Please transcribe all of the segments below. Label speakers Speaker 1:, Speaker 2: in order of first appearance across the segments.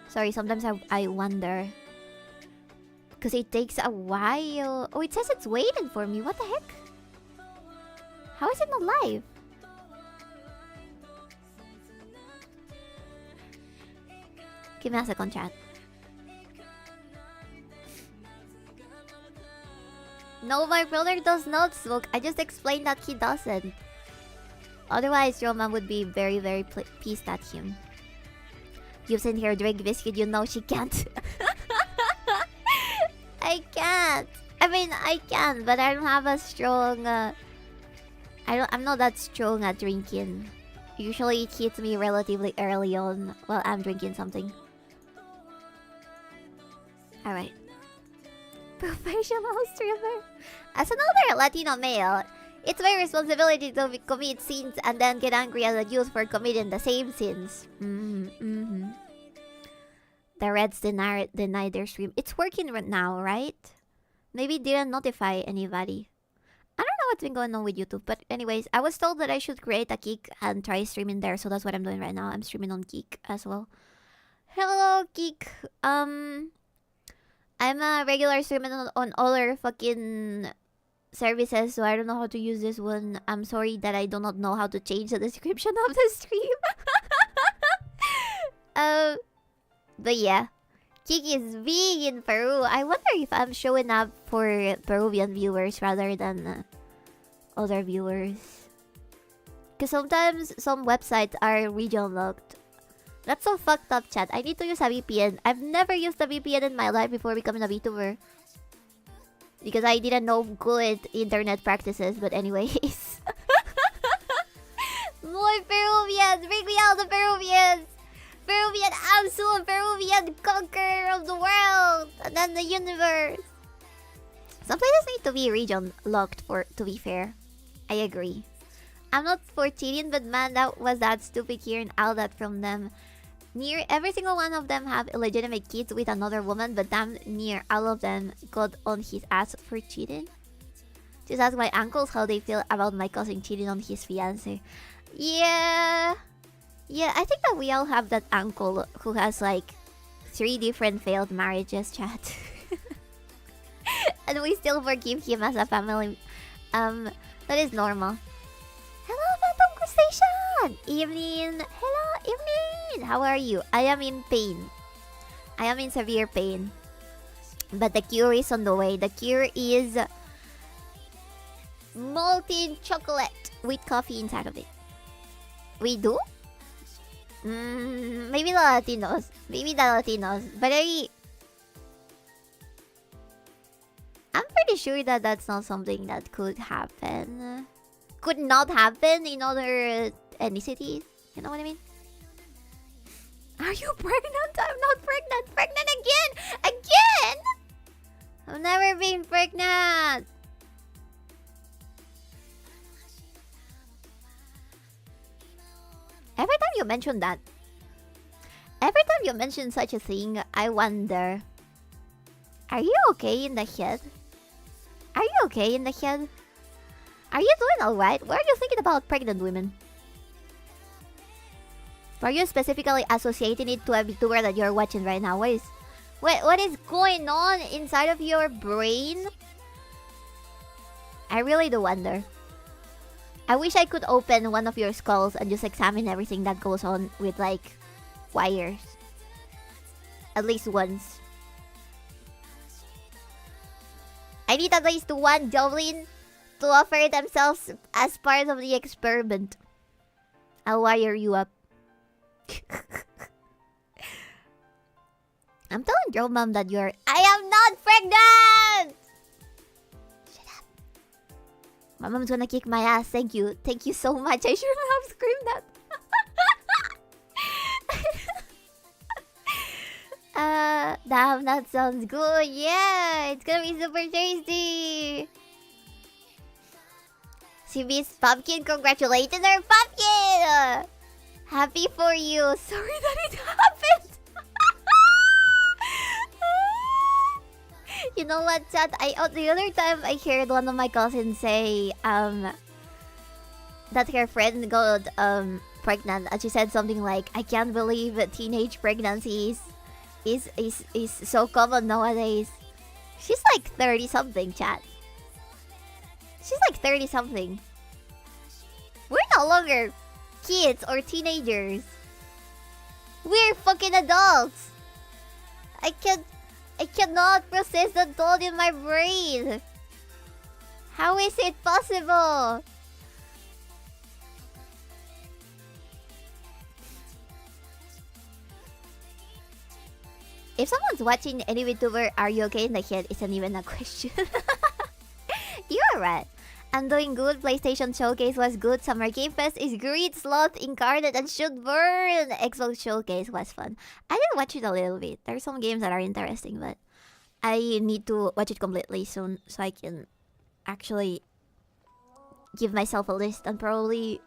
Speaker 1: Sorry, sometimes I wonder. Because it takes a while. Oh, it says it's waiting for me. What the heck? How is it not live? Give me a second, chat. No, my brother does not smoke. I just explained that he doesn't. Otherwise, Roma would be very, very pissed at him. You've seen her drink whiskey, you know she can't. I can't. I mean, I can, but I don't have a strong... I'm not that strong at drinking. Usually it hits me relatively early on while I'm drinking something. Alright. Professional streamer. As another Latino male, it's my responsibility to commit sins and then get angry at the youth for committing the same sins. The Reds denied their stream. It's working right now, right? Maybe it didn't notify anybody. I don't know what's been going on with YouTube, but anyways, I was told that I should create a Kick and try streaming there, so that's what I'm doing right now. I'm streaming on Kick as well. Hello, Kick. I'm a regular streamer on other fucking services, so I don't know how to use this one. I'm sorry that I do not know how to change the description of the stream. But yeah, Kick is big in Peru. I wonder if I'm showing up for Peruvian viewers rather than other viewers. Because sometimes some websites are region locked. That's so fucked up, chat. I need to use a VPN. I've never used a VPN in my life before becoming a VTuber. Because I didn't know good internet practices, but anyways. More Peruvians! Bring me out the Peruvians! Peruvian absolute Peruvian conqueror of the world! And then the universe! Some places need to be region locked to be fair. I agree. I'm not for cheating, but man, that stupid hearing all that from them. Near every single one of them have illegitimate kids with another woman, but damn near all of them got on his ass for cheating. Just ask my uncles how they feel about my cousin cheating on his fiancé. Yeah, I think that we all have that uncle who has like 3 different failed marriages, chat. And we still forgive him as a family. That is normal. Hello, Phantom Station! Evening! Hello, evening! How are you? I am in pain. I am in severe pain. But the cure is on the way. The cure is molten chocolate with coffee inside of it. We do? Maybe the Latinos. Maybe the Latinos. But I'm pretty sure that that's not something that could happen. Could not happen in other ethnicities. You know what I mean? Are you pregnant? I'm not pregnant. Pregnant again! Again! I've never been pregnant. Every time you mention that, every time you mention such a thing, I wonder, are you okay in the head? Are you okay in the head? Are you doing alright? What are you thinking about pregnant women? Are you specifically associating it to a VTuber that you're watching right now? What is going on inside of your brain? I really do wonder. I wish I could open one of your skulls and just examine everything that goes on with, like, wires. At least once. I need at least one Jovelin to offer themselves as part of the experiment. I'll wire you up. I'm telling your mom that you're... I am not pregnant! Shut up. My mom's gonna kick my ass. Thank you. Thank you so much. I shouldn't have screamed that. Damn, that sounds good. Yeah, it's gonna be super tasty. CB's pumpkin, congratulations, our pumpkin! Happy for you. Sorry that it happened. You know what, chat? The other time I heard one of my cousins say that her friend got pregnant, and she said something like, "I can't believe teenage pregnancies is so common nowadays. She's like 30 something, chat. She's like 30 something. We're no longer kids or teenagers. We're fucking adults. I cannot process the thought in my brain. How is it possible? If someone's watching any VTuber, are you okay in the head? Isn't even a question. You're right. I'm doing good. PlayStation Showcase was good. Summer Game Fest is great. Sloth Incarnate and should burn. Xbox Showcase was fun. I did watch it a little bit. There are some games that are interesting, but I need to watch it completely soon so I can actually give myself a list and probably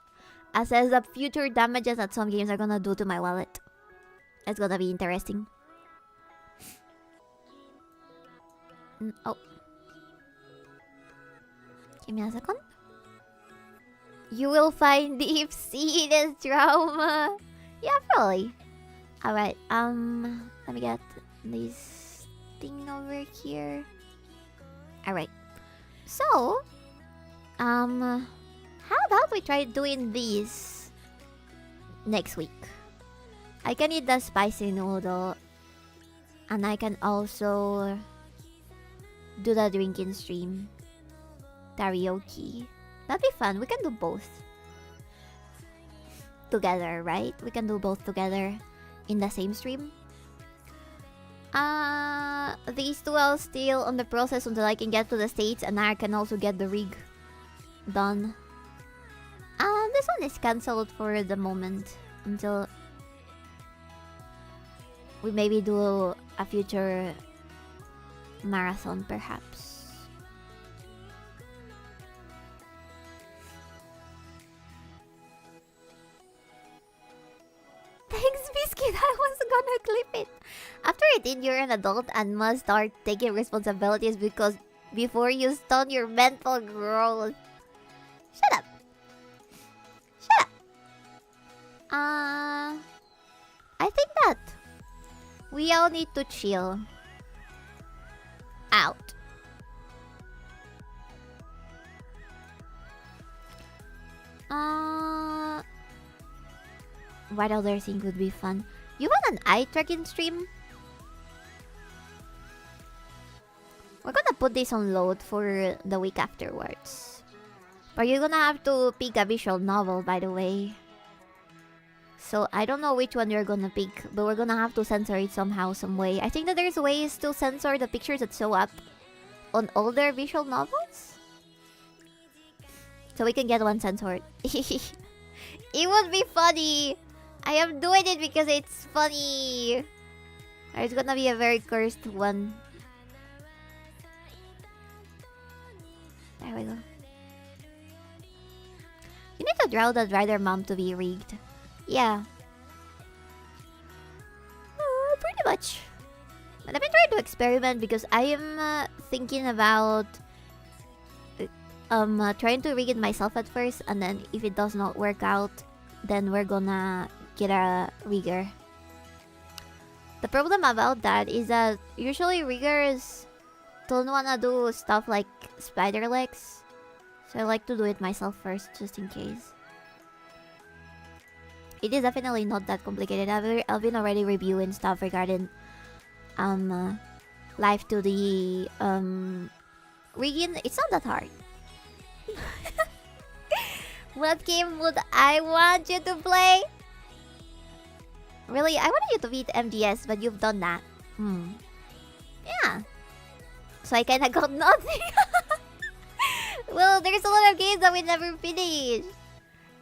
Speaker 1: assess the future damages that some games are gonna do to my wallet. It's gonna be interesting. Oh. Give me a second. You will find deep-seated trauma. Yeah, probably. Alright, let me get this thing over here. Alright. So, how about we try doing this next week? I can eat the spicy noodle. And I can also do the drinking stream. Karaoke. That'd be fun. We can do both together, right? We can do both together in the same stream. These two are still on the process until I can get to the States, and I can also get the rig done. This one is cancelled for the moment until we maybe do a future marathon, perhaps. Thanks, Biscuit. I was gonna clip it. After 18, you're an adult and must start taking responsibilities because before you stunt your mental growth. Shut up. Shut up. I think that we all need to chill out. What other thing would be fun? You want an eye tracking stream? We're gonna put this on load for the week afterwards. But you're gonna have to pick a visual novel, by the way. So I don't know which one you're gonna pick, but we're gonna have to censor it somehow, some way. I think that there's ways to censor the pictures that show up on older visual novels. So we can get one censored. It would be funny. I am doing it because it's funny. It's gonna be a very cursed one. There we go. You need to draw the Rider Mom to be rigged. Yeah. Pretty much. But I've been trying to experiment because I am thinking about trying to rig it myself at first, and then if it does not work out, then we're gonna get a rigger. The problem about that is that usually riggers don't wanna do stuff like spider legs, so I like to do it myself first, just in case. It is definitely not that complicated. I've been already reviewing stuff regarding live to the rigging. It's not that hard. What game would I want you to play? Really, I wanted you to beat MDS, but you've done that. Yeah. So I kinda got nothing. Well, there's a lot of games that we never finished.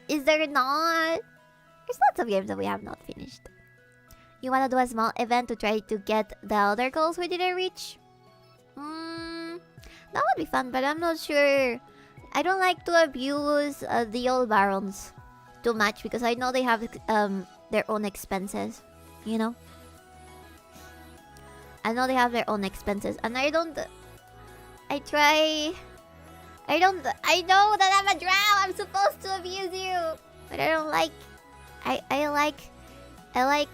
Speaker 1: Is there not? There's lots of games that we have not finished. You wanna do a small event to try to get the other goals we didn't reach? That would be fun, but I'm not sure. I don't like to abuse the old barons too much because I know they have their own expenses, you know? I know they have their own expenses, and I know that I'm a drow. I'm supposed to abuse you, but I don't like. I like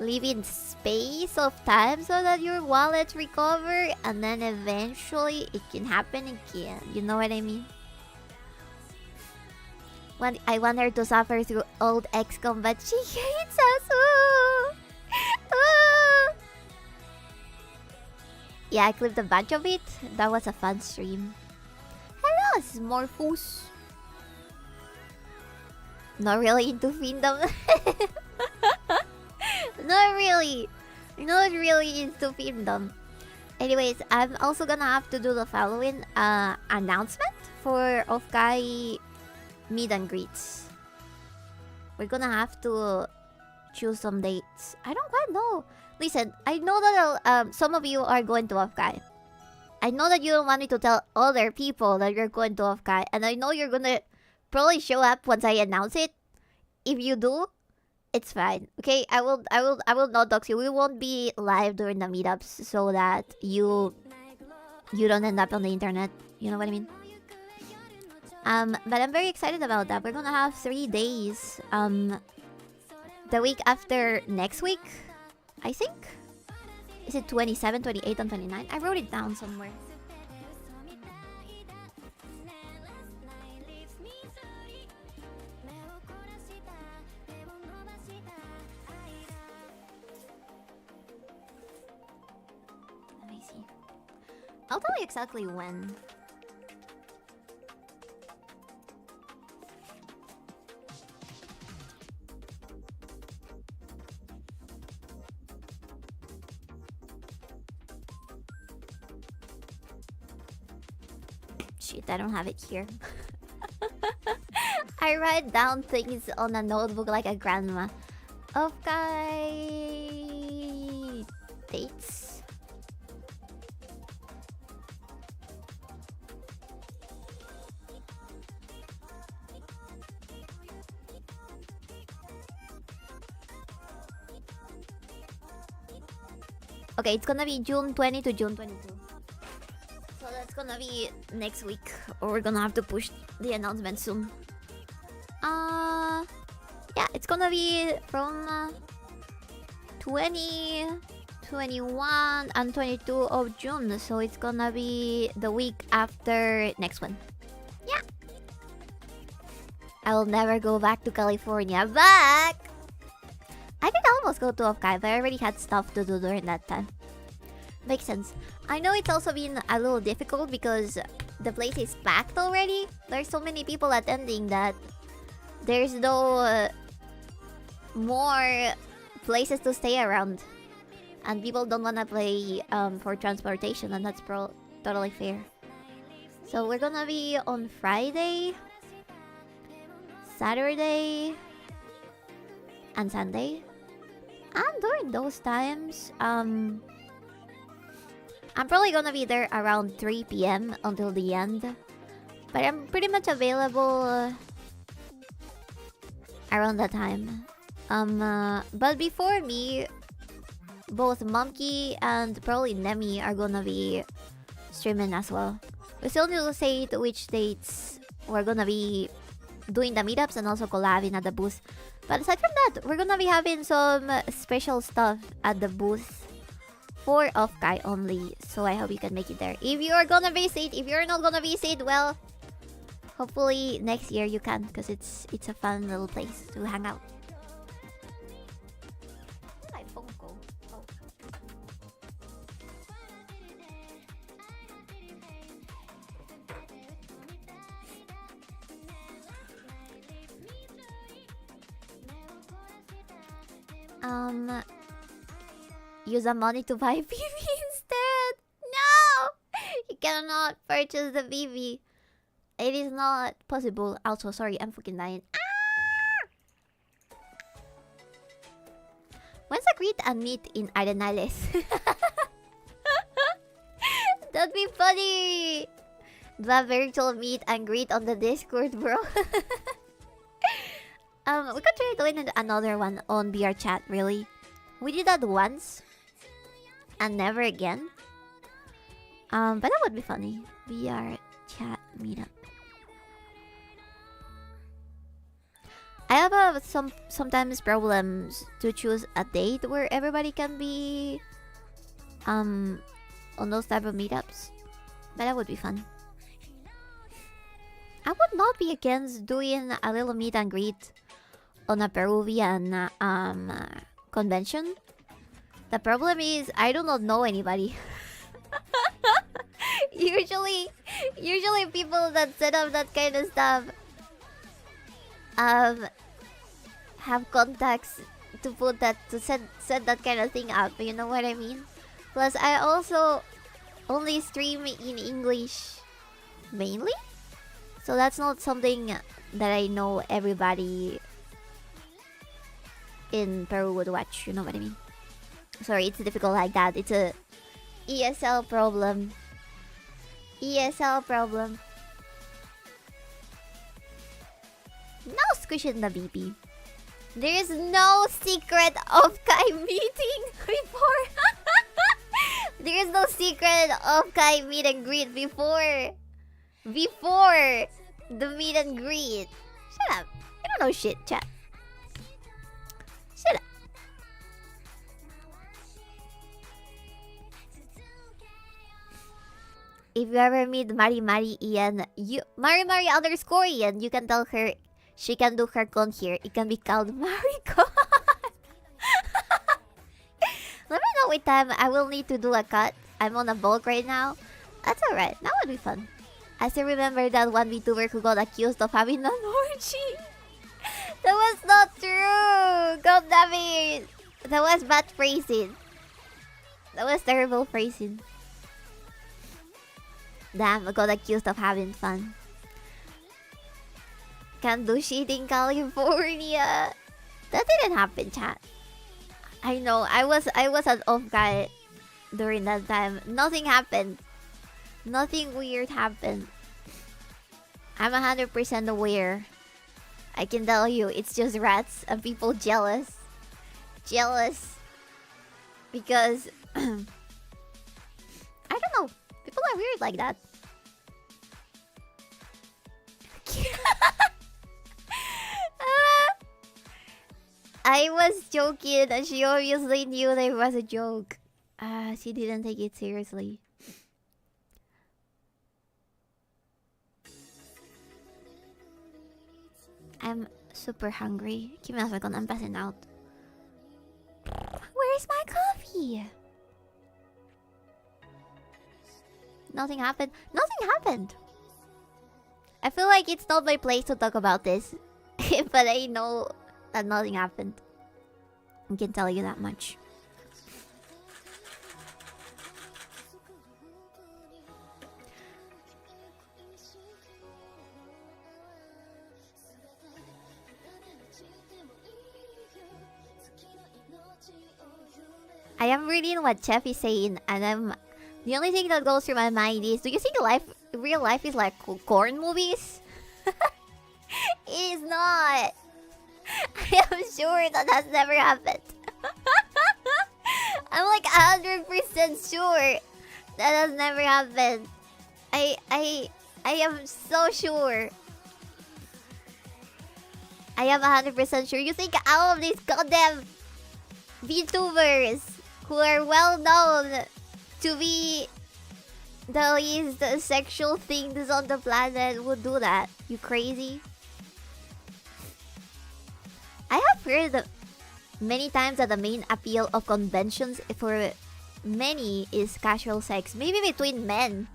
Speaker 1: leave in space of time so that your wallet recover, and then eventually it can happen again. You know what I mean? I want her to suffer through old XCOM, but she hates us. Ooh. Ooh. Yeah, I clipped a bunch of it. That was a fun stream. Hello, Smorfus. Not really into Fiendom. Not really. Not really into Fiendom. Anyways, I'm also gonna have to do the following announcement for Offkai meet and greets. We're gonna have to choose some dates. I don't quite know. Listen, I know that some of you are going to Offkai. I know that you don't want me to tell other people that you're going to Offkai, and I know you're gonna probably show up once I announce it. If you do, it's fine. Okay, I will not dox you. We won't be live during the meetups so that you don't end up on the internet. You know what I mean? But I'm very excited about that. We're gonna have 3 days. The week after next week, I think. Is it 27, 28, and 29? I wrote it down somewhere. Let me see. I'll tell you exactly when. Shit, I don't have it here. I write down things on a notebook like a grandma. Okay. Dates. Okay, it's gonna be June 20 to June 22. So that's gonna be next week, or we're gonna have to push the announcement soon. Yeah, it's gonna be from 20, 21, and 22 of June. So it's gonna be the week after next one. Yeah. I will never go back to California. Back! I did almost go to Offkai, but I already had stuff to do during that time. Makes sense. I know it's also been a little difficult because the place is packed already. There's so many people attending that there's no more places to stay around. And people don't want to pay for transportation, and that's totally fair. So we're gonna be on Friday, Saturday, and Sunday. And during those times, I'm probably gonna be there around 3 PM until the end. But I'm pretty much available around that time. But before me, both Monkey and probably Nemi are gonna be streaming as well. We still need to say which dates we're gonna be doing the meetups and also collabing at the booth. But aside from that, we're gonna be having some special stuff at the booth for Offkai only. So I hope you can make it there. If you are gonna visit, if you're not gonna visit, well, hopefully next year you can, because it's a fun little place to hang out. Where'd my phone go? Oh. Use the money to buy VV instead. No! You cannot purchase the VV. It is not possible. Also, sorry, I'm fucking dying. Ah! When's a greet and meet in Arenales? That'd be funny. The virtual meet and greet on the Discord, bro. We could try doing another one on BR chat, really. We did that once and never again. But that would be funny. BR chat meetup. I have sometimes problems to choose a date where everybody can be on those type of meetups, but that would be fun. I would not be against doing a little meet and greet on a Peruvian convention. The problem is I do not know anybody. usually people that set up that kind of stuff have contacts to set that kind of thing up. You know what I mean? Plus, I also only stream in English mainly, so that's not something that I know everybody in Peru would watch. You know what I mean? Sorry, it's difficult like that. It's a ESL problem. ESL problem. No squishing the BP. There is no secret of Kai meeting before. There is no secret of Kai meet and greet before the meet and greet. Shut up. I don't know shit, chat. Shut up. If you ever meet Mari Ian, Mari _ Ian, you can tell her she can do her con here. It can be called Maricon. Let me know what time I will need to do a cut. I'm on a bulk right now. That's alright. That would be fun. I still remember that one VTuber who got accused of having an orgy. That was not true. God damn it. That was bad phrasing. That was terrible phrasing. Damn, I got accused of having fun. Can't do shit in California. That didn't happen, chat. I know, I was an off guy during that time. Nothing happened. Nothing weird happened. I'm 100% aware. I can tell you, it's just rats and people jealous. Jealous. Because I don't know. People are weird like that. I was joking and she obviously knew there was a joke. She didn't take it seriously. I'm super hungry. Give me a second, I'm passing out. Where's my coffee? Nothing happened. Nothing happened. I feel like it's not my place to talk about this. But I know that nothing happened. I can tell you that much. I am reading what Chef is saying, and the only thing that goes through my mind is, do you think real life is like corn movies? It is not. I am sure that has never happened. I'm like 100% sure that has never happened. I am so sure. I am 100% sure. You think all of these goddamn VTubers who are well known to be the least sexual things on the planet would do that? You crazy? I have heard many times that the main appeal of conventions for many is casual sex. Maybe between men.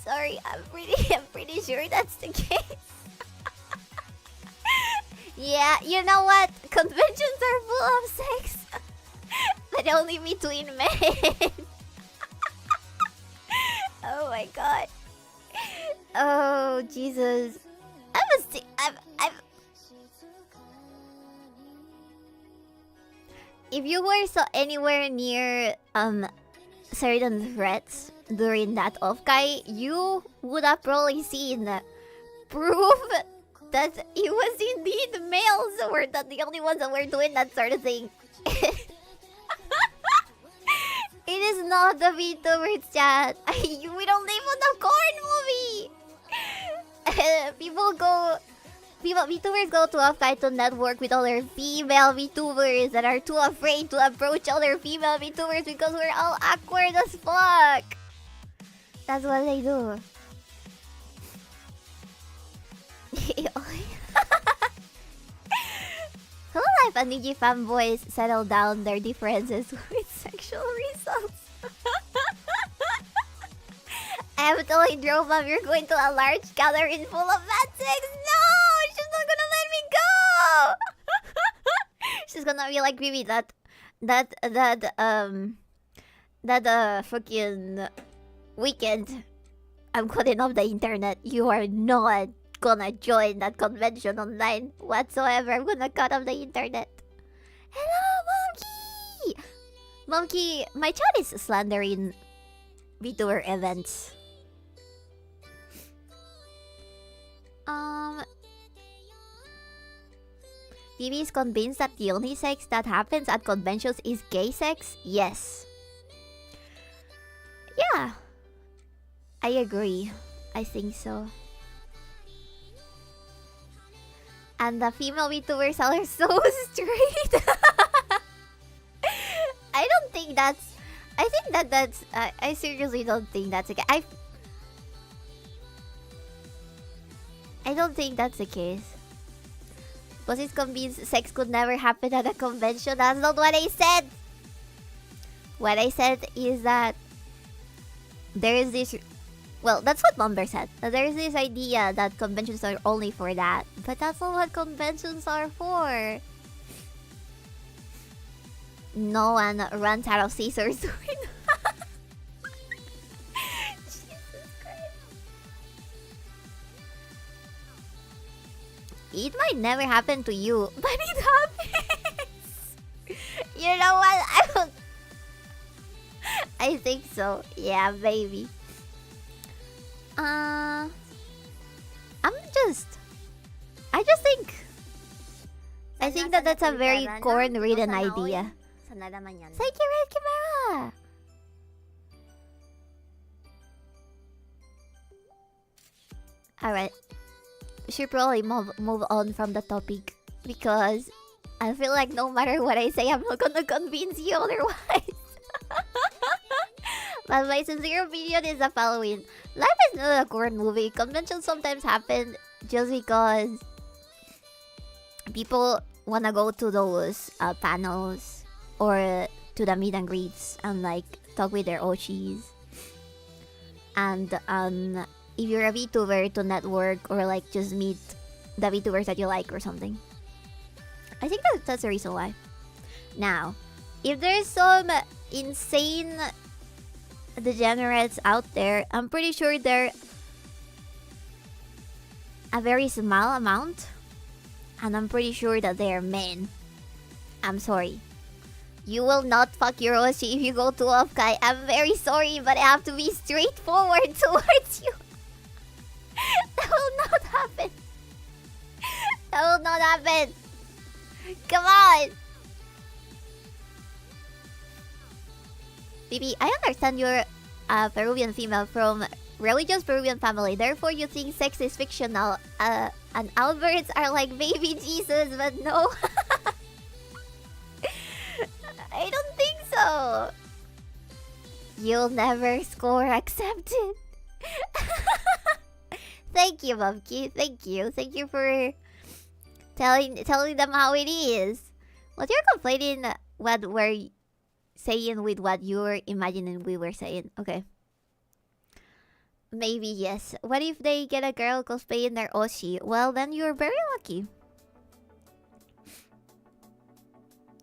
Speaker 1: Sorry, I'm pretty sure that's the case. Yeah, you know what? Conventions are full of sex, but only between men. Oh my god. Oh Jesus. if you were so anywhere near certain threats during that off-kai, you would have probably seen proof that it was indeed males who were the only ones that were doing that sort of thing. It is not the VTubers chat. We don't live on the corn movie. VTubers go to off-kai to network with other female VTubers that are too afraid to approach other female VTubers because we're all awkward as fuck. That's what they do. Hello, Life and Niji fanboys settle down their differences with sexual results. I am totally drove up. You're going to a large gathering full of bad sex. No, she's not gonna let me go. She's gonna be like, Vivi, that fucking weekend, I'm cutting off the internet. You are not gonna join that convention online whatsoever. I'm gonna cut off the internet. Hello, Monkey! Monkey, my chat is slandering VTuber events. Vivi is convinced that the only sex that happens at conventions is gay sex? Yes. Yeah. I agree. I think so. And the female VTubers are so straight. I don't think that's... I think that's... I seriously don't think that's okay. I don't think that's the case. Was it convinced sex could never happen at a convention? That's not what I said! What I said is that there is this... Well, that's what Lumber said. There's this idea that conventions are only for that. But that's not what conventions are for. No one runs out of scissors doing that. Jesus Christ. It might never happen to you, but it happens. You know what? I think so. Yeah, baby. I think that that's a very corn-ridden idea. Thank you, Red Chimera! Alright. We should probably move on from the topic. Because I feel like no matter what I say, I'm not gonna convince you otherwise. But my sincere opinion is the following. Life is not a corn movie. Conventions sometimes happen just because people wanna go to those panels or to the meet and greets and like talk with their Oshis. And if you're a VTuber, to network or like just meet the VTubers that you like or something. I think that's the reason why. Now, if there's some insane degenerates out there, I'm pretty sure they're a very small amount. And I'm pretty sure that they're men. I'm sorry. You will not fuck your Oshi if you go to off-kai. I'm very sorry, but I have to be straightforward towards you. That will not happen. That will not happen. Come on. Bibi, I understand you're a Peruvian female from religious Peruvian family. Therefore, you think sex is fictional. And Alberts are like baby Jesus, but no. I don't think so. You'll never score accepted. Thank you, Bubky. Thank you. Thank you for telling them how it is. What you're complaining what we're saying with what you're imagining we were saying. Okay. Maybe yes. What if they get a girl cosplaying their Oshi? Well, then you're very lucky.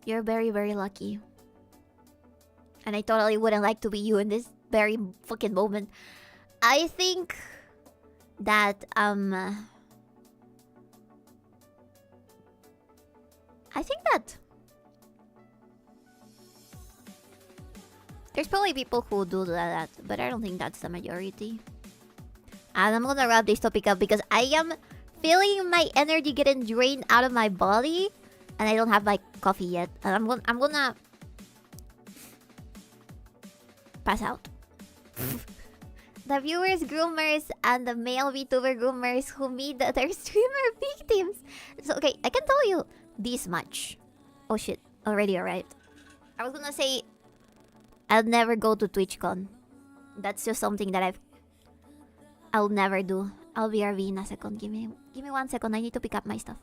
Speaker 1: You're very, very lucky. And I totally wouldn't like to be you in this very fucking moment. I think that There's probably people who do that, but I don't think that's the majority. And I'm gonna wrap this topic up because I am feeling my energy getting drained out of my body, and I don't have my coffee yet. And I'm gonna pass out. The viewers groomers and the male VTuber groomers who meet their streamer victims. So okay, I can tell you this much. Oh shit, already arrived. I was gonna say I'll never go to TwitchCon. That's just something that I'll never do. I'll be RV in a second. Give me 1 second. I need to pick up my stuff.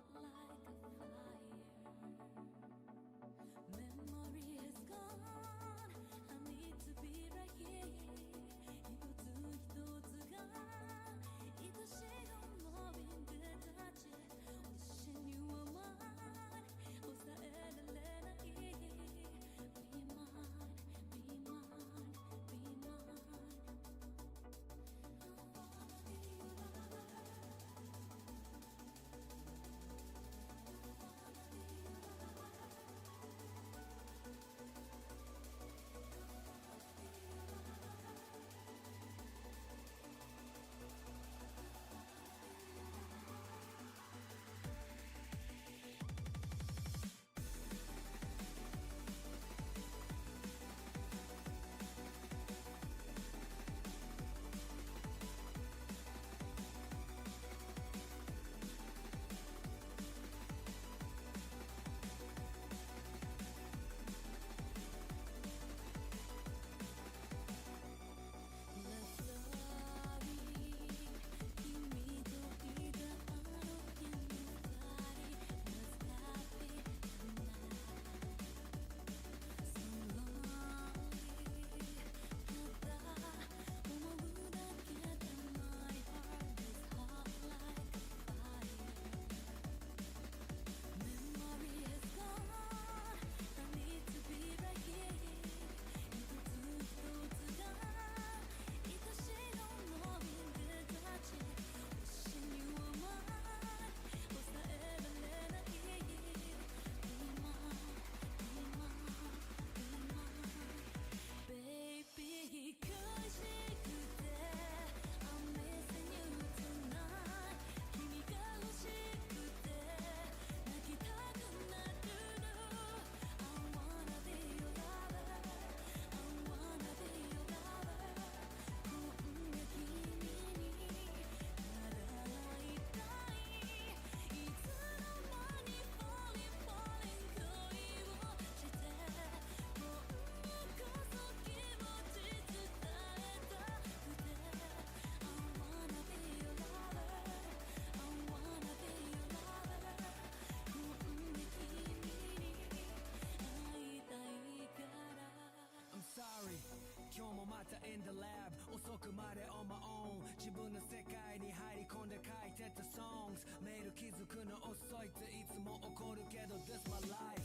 Speaker 2: In the lab 遅くまで on my own 自分の世界に入り込んで書いてた songs メール気づくの遅いっていつも怒るけど This my life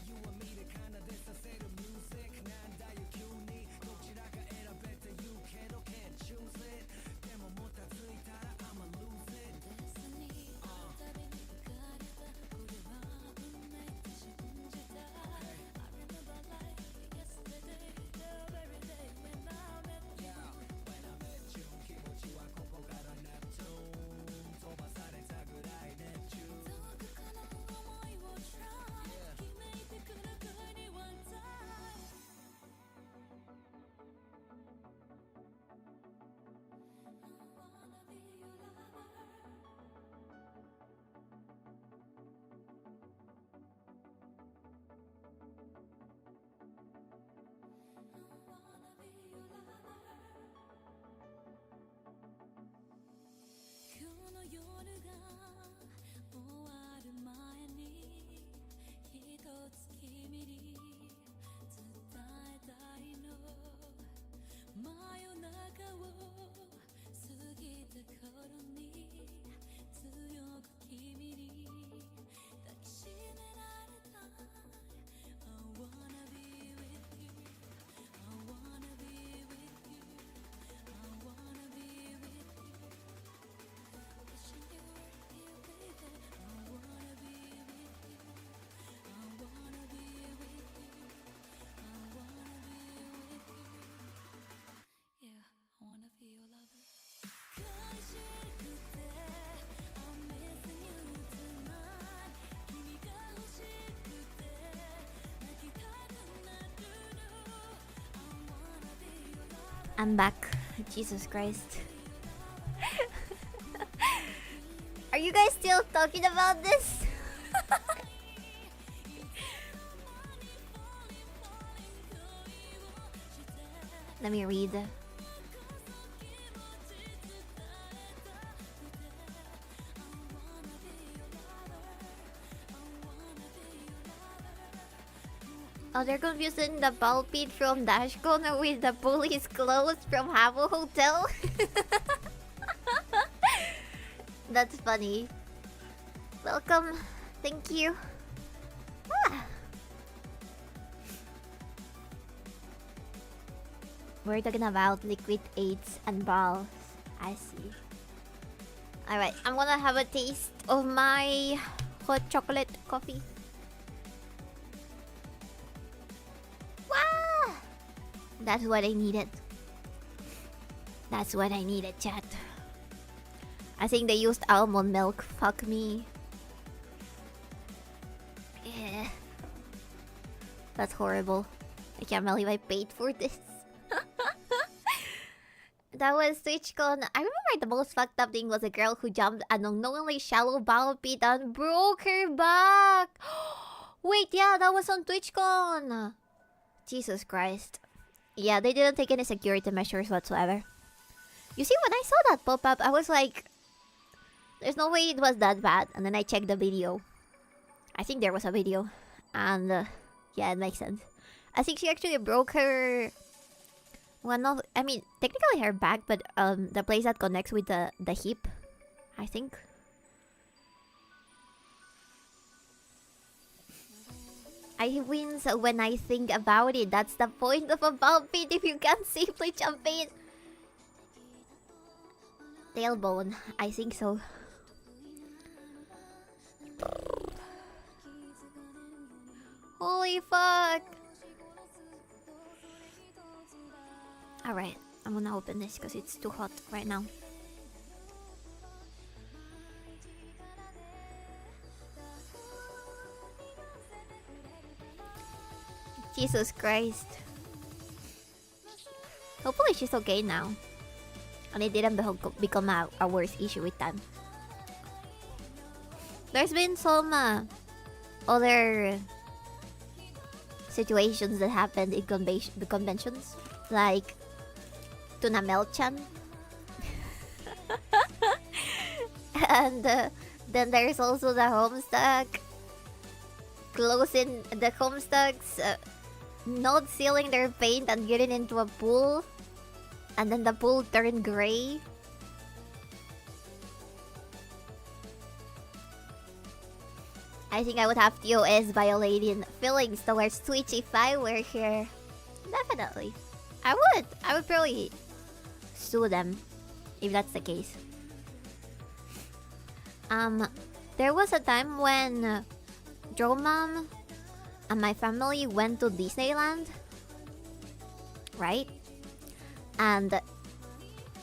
Speaker 2: You and me で奏でさせる music なんだよ急にどちらか選べて言うけど can't choose it でももたついたら I'ma lose it Destiny 旅に書かれたこれは運命って信じた I remember like yesterday the very day when I met you When I met you 気持ちはここからネプチューン飛ばされたぐらい熱中遠くから思いを try 決めてくるくに one time I wanna be your lover今日の夜が終わる前に一つ君に伝えたいの真夜中を過ぎた頃に強く君に抱きしめられたい I wanna be with you I wanna be with you I wanna be with you Wishing you were
Speaker 1: I'm back. Jesus Christ. Are you guys still talking about this? Let me read. Oh, they're confusing the ball pit from Dash Corner with the police clothes from Havo Hotel. That's funny. Welcome. Thank you. Ah. We're talking about liquid aids and balls. I see. Alright, I'm gonna have a taste of my hot chocolate coffee. Wow! That's what I needed. That's what I needed, chat. I think they used almond milk. Fuck me. Yeah. That's horrible. I can't believe I paid for this. That was TwitchCon. I remember the most fucked up thing was a girl who jumped an unknowingly shallow ball pit and broke her back. Wait, yeah, that was on TwitchCon. Jesus Christ. Yeah, they didn't take any security measures whatsoever. You see, when I saw that pop up, I was like, there's no way it was that bad. And then I checked the video. I think there was a video. And yeah, it makes sense. I think she actually broke her... I mean, technically her back, but the place that connects with the hip, I think. I wins when I think about it. That's the point of a ball pit if you can't safely jump in. Tailbone, I think so. Holy fuck! Alright, I'm gonna open this because it's too hot right now. Jesus Christ. Hopefully she's okay now. And it didn't become a worse issue with time. There's been some other situations that happened in conventions. Like 𝕬𝕬𝕤𝕚. And then there's also the Homestuck closing the Homestucks not sealing their paint and getting into a pool, and then the pool turned gray. I think I would have TOS violating feelings towards Twitch if I were here. Definitely. I would probably sue them if that's the case. There was a time when 𝕓𝕦𝕤𝕚 and my family went to Disneyland, right? And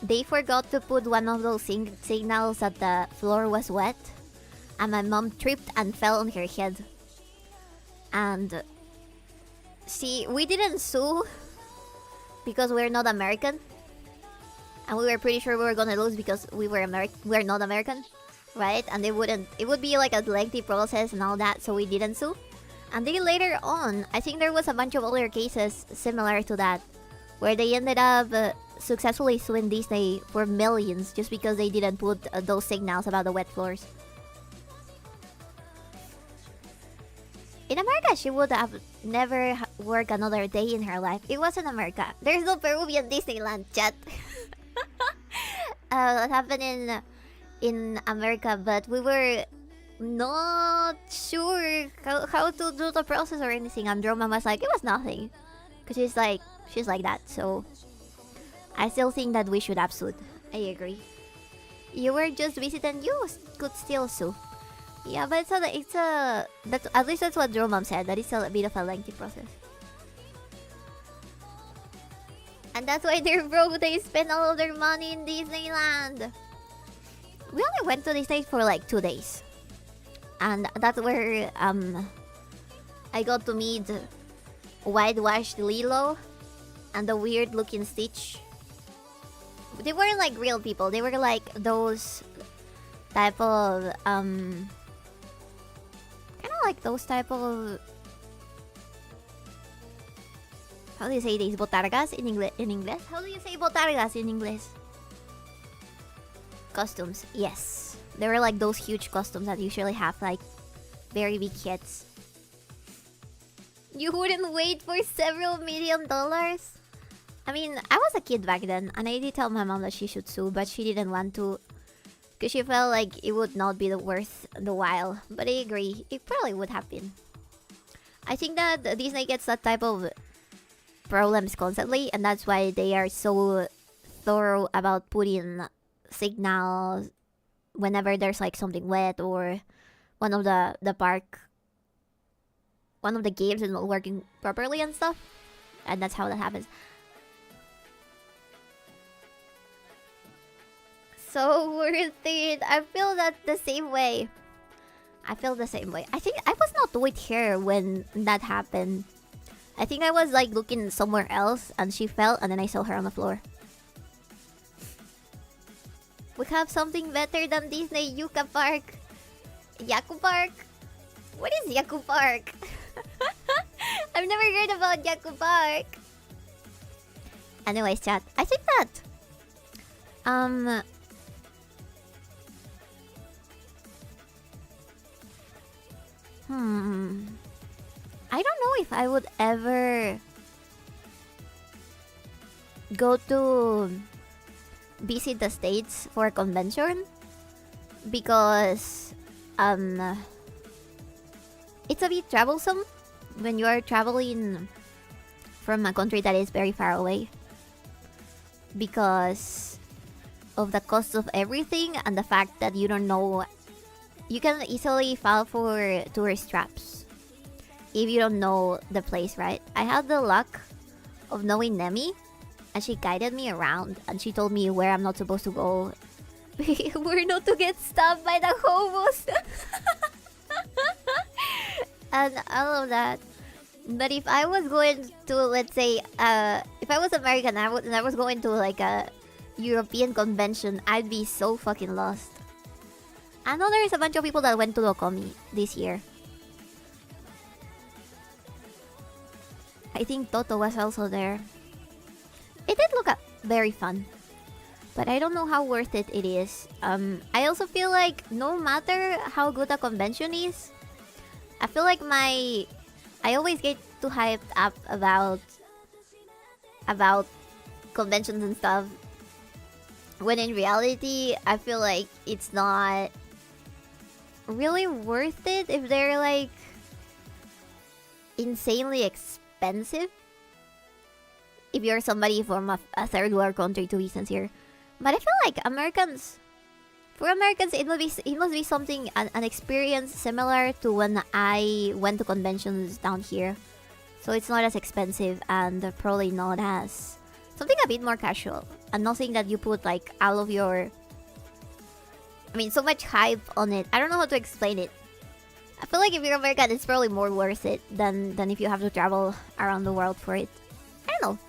Speaker 1: they forgot to put one of those signals that the floor was wet, and my mom tripped and fell on her head. And see, we didn't sue because we're not American, and we were pretty sure we were gonna lose because we're not American, right? And it would be like a lengthy process and all that, so we didn't sue. And then later on, I think there was a bunch of other cases similar to that, where they ended up successfully suing Disney for millions just because they didn't put those signals about the wet floors. In America, she would have never worked another day in her life. It wasn't America. There's no Peruvian Disneyland, chat. That happened in America, but we were not sure how to do the process or anything. And 𝕓𝕦𝕤𝕚 was like, it was nothing. Because she's like that, so I still think that we should have sued. I agree. You were just visiting, you could still sue. Yeah, but at least that's what 𝕓𝕦𝕚 said, that it's a bit of a lengthy process. And that's why they're broke, they spend all of their money in Disneyland. We only went to Disney for like 2 days. And that's where I got to meet whitewashed Lilo and the weird looking Stitch They weren't like real people. They were like those type of kind of like those type of, how do you say these? Botargas in English? How do you say botargas in English? Costumes. Yes. They were like those huge costumes that usually have like very big kids. You wouldn't wait for several $1 million? I mean, I was a kid back then, and I did tell my mom that she should sue, but she didn't want to, because she felt like it would not be worth the while. But I agree, it probably would have been. I think that Disney gets that type of problems constantly, and that's why they are so thorough about putting signals whenever there's like something wet, or one of the games is not working properly and stuff. And that's how that happens. So worth it. I feel that the same way. I feel the same way. I think I was not with her when that happened. I think I was like looking somewhere else and she fell, and then I saw her on the floor. We have something better than Disney Yuka Park. Yaku Park? What is Yaku Park? I've never heard about Yaku Park. Anyways, chat. I think that I don't know if I would ever go to visit the States for a convention, because it's a bit troublesome when you are traveling from a country that is very far away, because of the cost of everything and the fact that you don't know. You can easily fall for tourist traps if you don't know the place, right? I had the luck of knowing Nemi, and she guided me around, and she told me where I'm not supposed to go. We're not to get stopped by the hobos. And all of that. But if I was going to, let's say, if I was American and I was going to like a European convention, I'd be so fucking lost. I know there's a bunch of people that went to Dokomi this year. I think Toto was also there. It did look very fun, but I don't know how worth it is. I also feel like no matter how good a convention is, I feel like I always get too hyped up about conventions and stuff, when in reality I feel like it's not really worth it if they're like insanely expensive. If you're somebody from a third world country, to be sincere. But I feel like for Americans, it must be something, an experience similar to when I went to conventions down here. So it's not as expensive, and probably not as something a bit more casual, and nothing that you put like all of your, I mean, so much hype on it. I don't know how to explain it. I feel like if you're American, it's probably more worth it than if you have to travel around the world for it. I don't know.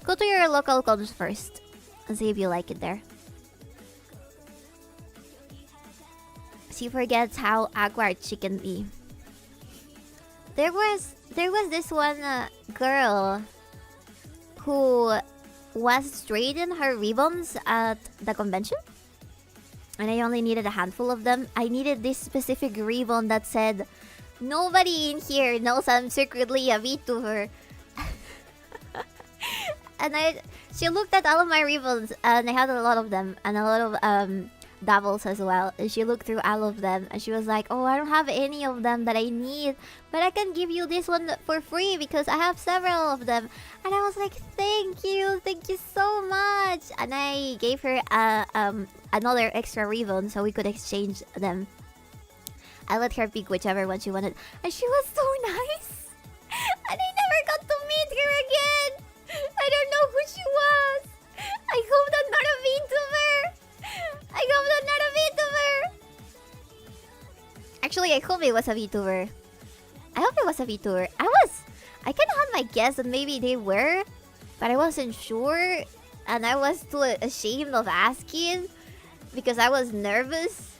Speaker 1: Go to your local cons first and see if you like it there. She forgets how awkward she can be. There was this one girl who was straightening her ribbons at the convention, and I only needed a handful of them. I needed this specific ribbon that said, "Nobody in here knows I'm secretly a VTuber." And she looked at all of my ribbons, and I had a lot of them, and a lot of doubles as well. And she looked through all of them, and she was like, "Oh, I don't have any of them that I need, but I can give you this one for free because I have several of them." And I was like, thank you so much. And I gave her another extra ribbon so we could exchange them. I let her pick whichever one she wanted, and she was so nice. And I never got to meet her again. I don't know who she was. I hope that's not a VTuber. I hope that's not a VTuber. Actually, I hope it was a VTuber. I hope it was a VTuber. I kind of had my guess that maybe they were, but I wasn't sure and I was too ashamed of asking because I was nervous.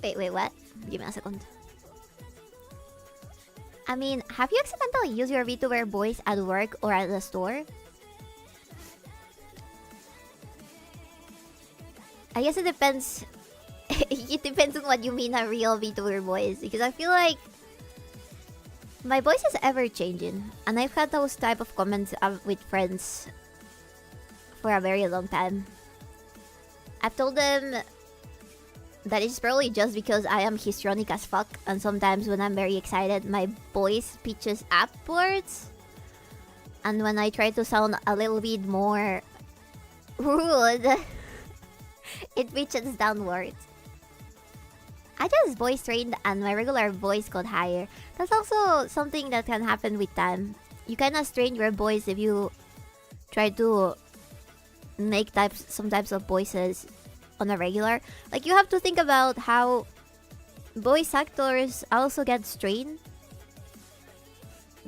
Speaker 1: Wait, what? Give me a second. I mean, have you accidentally used your VTuber voice at work or at the store? I guess it depends. It depends on what you mean a real VTuber voice. Because I feel like my voice is ever changing. And I've had those type of comments with friends for a very long time. I've told them that it's probably just because I am histrionic as fuck. And sometimes when I'm very excited, my voice pitches upwards. And when I try to sound a little bit more rude, it pitches downwards. I just voice trained and my regular voice got higher. That's also something that can happen with time. You kinda strain your voice if you try to make some types of voices on a regular. Like, you have to think about how voice actors also get strained.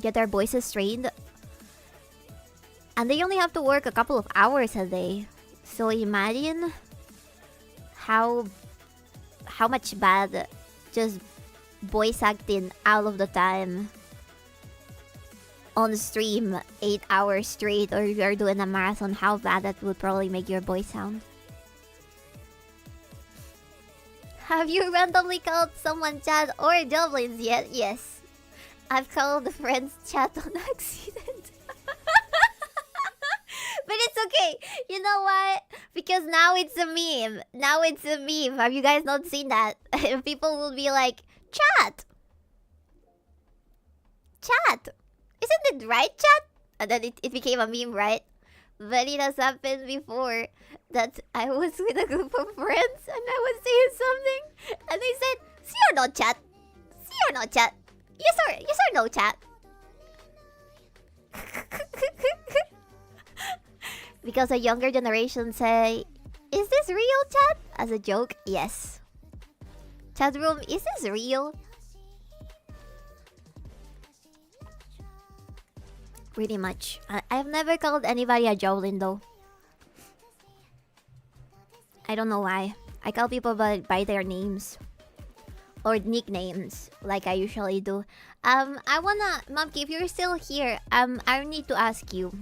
Speaker 1: Get their voices strained. And they only have to work a couple of hours a day. So imagine how much bad just voice acting all of the time on stream 8 hours straight, or if you're doing a marathon, how bad that would probably make your voice sound. Have you randomly called someone Chad or Dublins yet? Yes. I've called friends Chad on accident. But it's okay. You know what? Because now it's a meme. Now it's a meme. Have you guys not seen that? People will be like, Chat! Chat! Isn't it right, Chat? And then it became a meme, right? But it has happened before that I was with a group of friends and I was saying something and they said, "See or no, Chat? See or no, Chat? Yes or no, Chat?" Because a younger generation say, "Is this real, Chat?" As a joke, yes. Chat room, is this real? Pretty much. I've never called anybody a Jowlin though. I don't know why. I call people by their names. Or nicknames, like I usually do. I wanna... Momki, if you're still here, I need to ask you.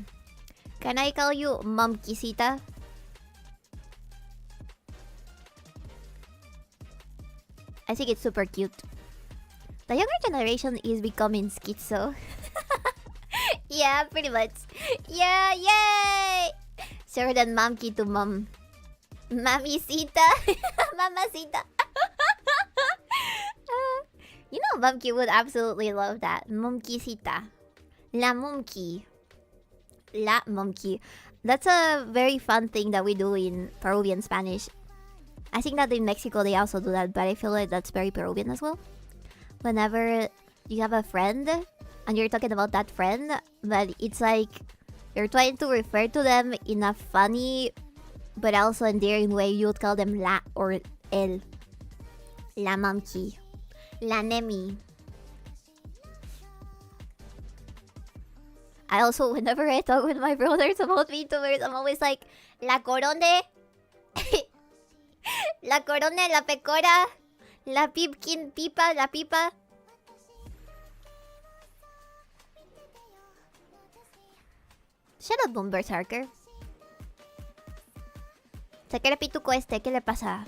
Speaker 1: Can I call you Momkisita? I think it's super cute. The younger generation is becoming schizo. Yeah, pretty much. Yeah, yay! Sure than Momki to Mom. Mamisita. Mamacita. You know Momki would absolutely love that. Momkisita. La Momki. La Momki. That's a very fun thing that we do in Peruvian Spanish. I think that in Mexico they also do that, but I feel like that's very Peruvian as well. Whenever you have a friend and you're talking about that friend, but it's like you're trying to refer to them in a funny but also endearing way, you would call them la or el. La Momki. La Nemi. I also, whenever I talk with my brothers about VTubers, I'm always like, La Corone. La Corone, La Pecora. La Pipkin, Pipa, La Pipa. Shut up, Bomber Sarker. Se quiere pituco este, ¿qué le pasa?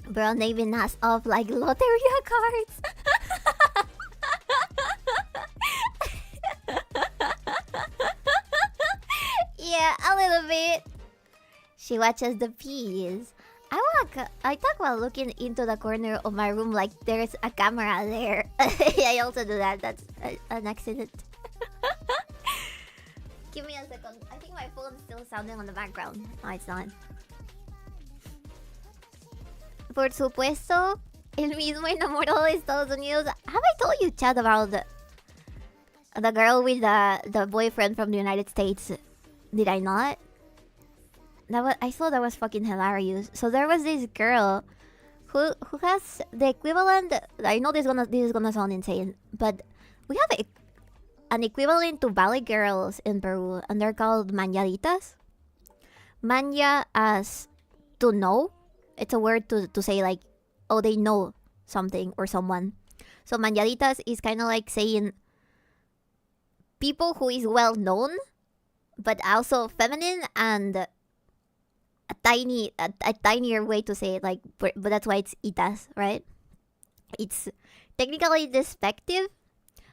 Speaker 1: Bro, naming us off like Loteria cards. Yeah, a little bit. She watches the peas. I talk while looking into the corner of my room like there's a camera there. I also do that. That's an accident. Give me a second. I think my phone's still sounding on the background. No, it's not. Por supuesto, el mismo enamorado de Estados Unidos. Have I told you, Chad, about The girl with the boyfriend from the United States. Did I not? I thought that was fucking hilarious. So there was this girl who has the equivalent. I know this is gonna sound insane, but we have an equivalent to ballet girls in Peru, and they're called mañaditas. Maña as to know. It's a word to say like, oh, they know something or someone. So mañaditas is kind of like saying people who is well known, but also feminine and a tinier way to say it. Like, but that's why it's itas, right? It's technically despective,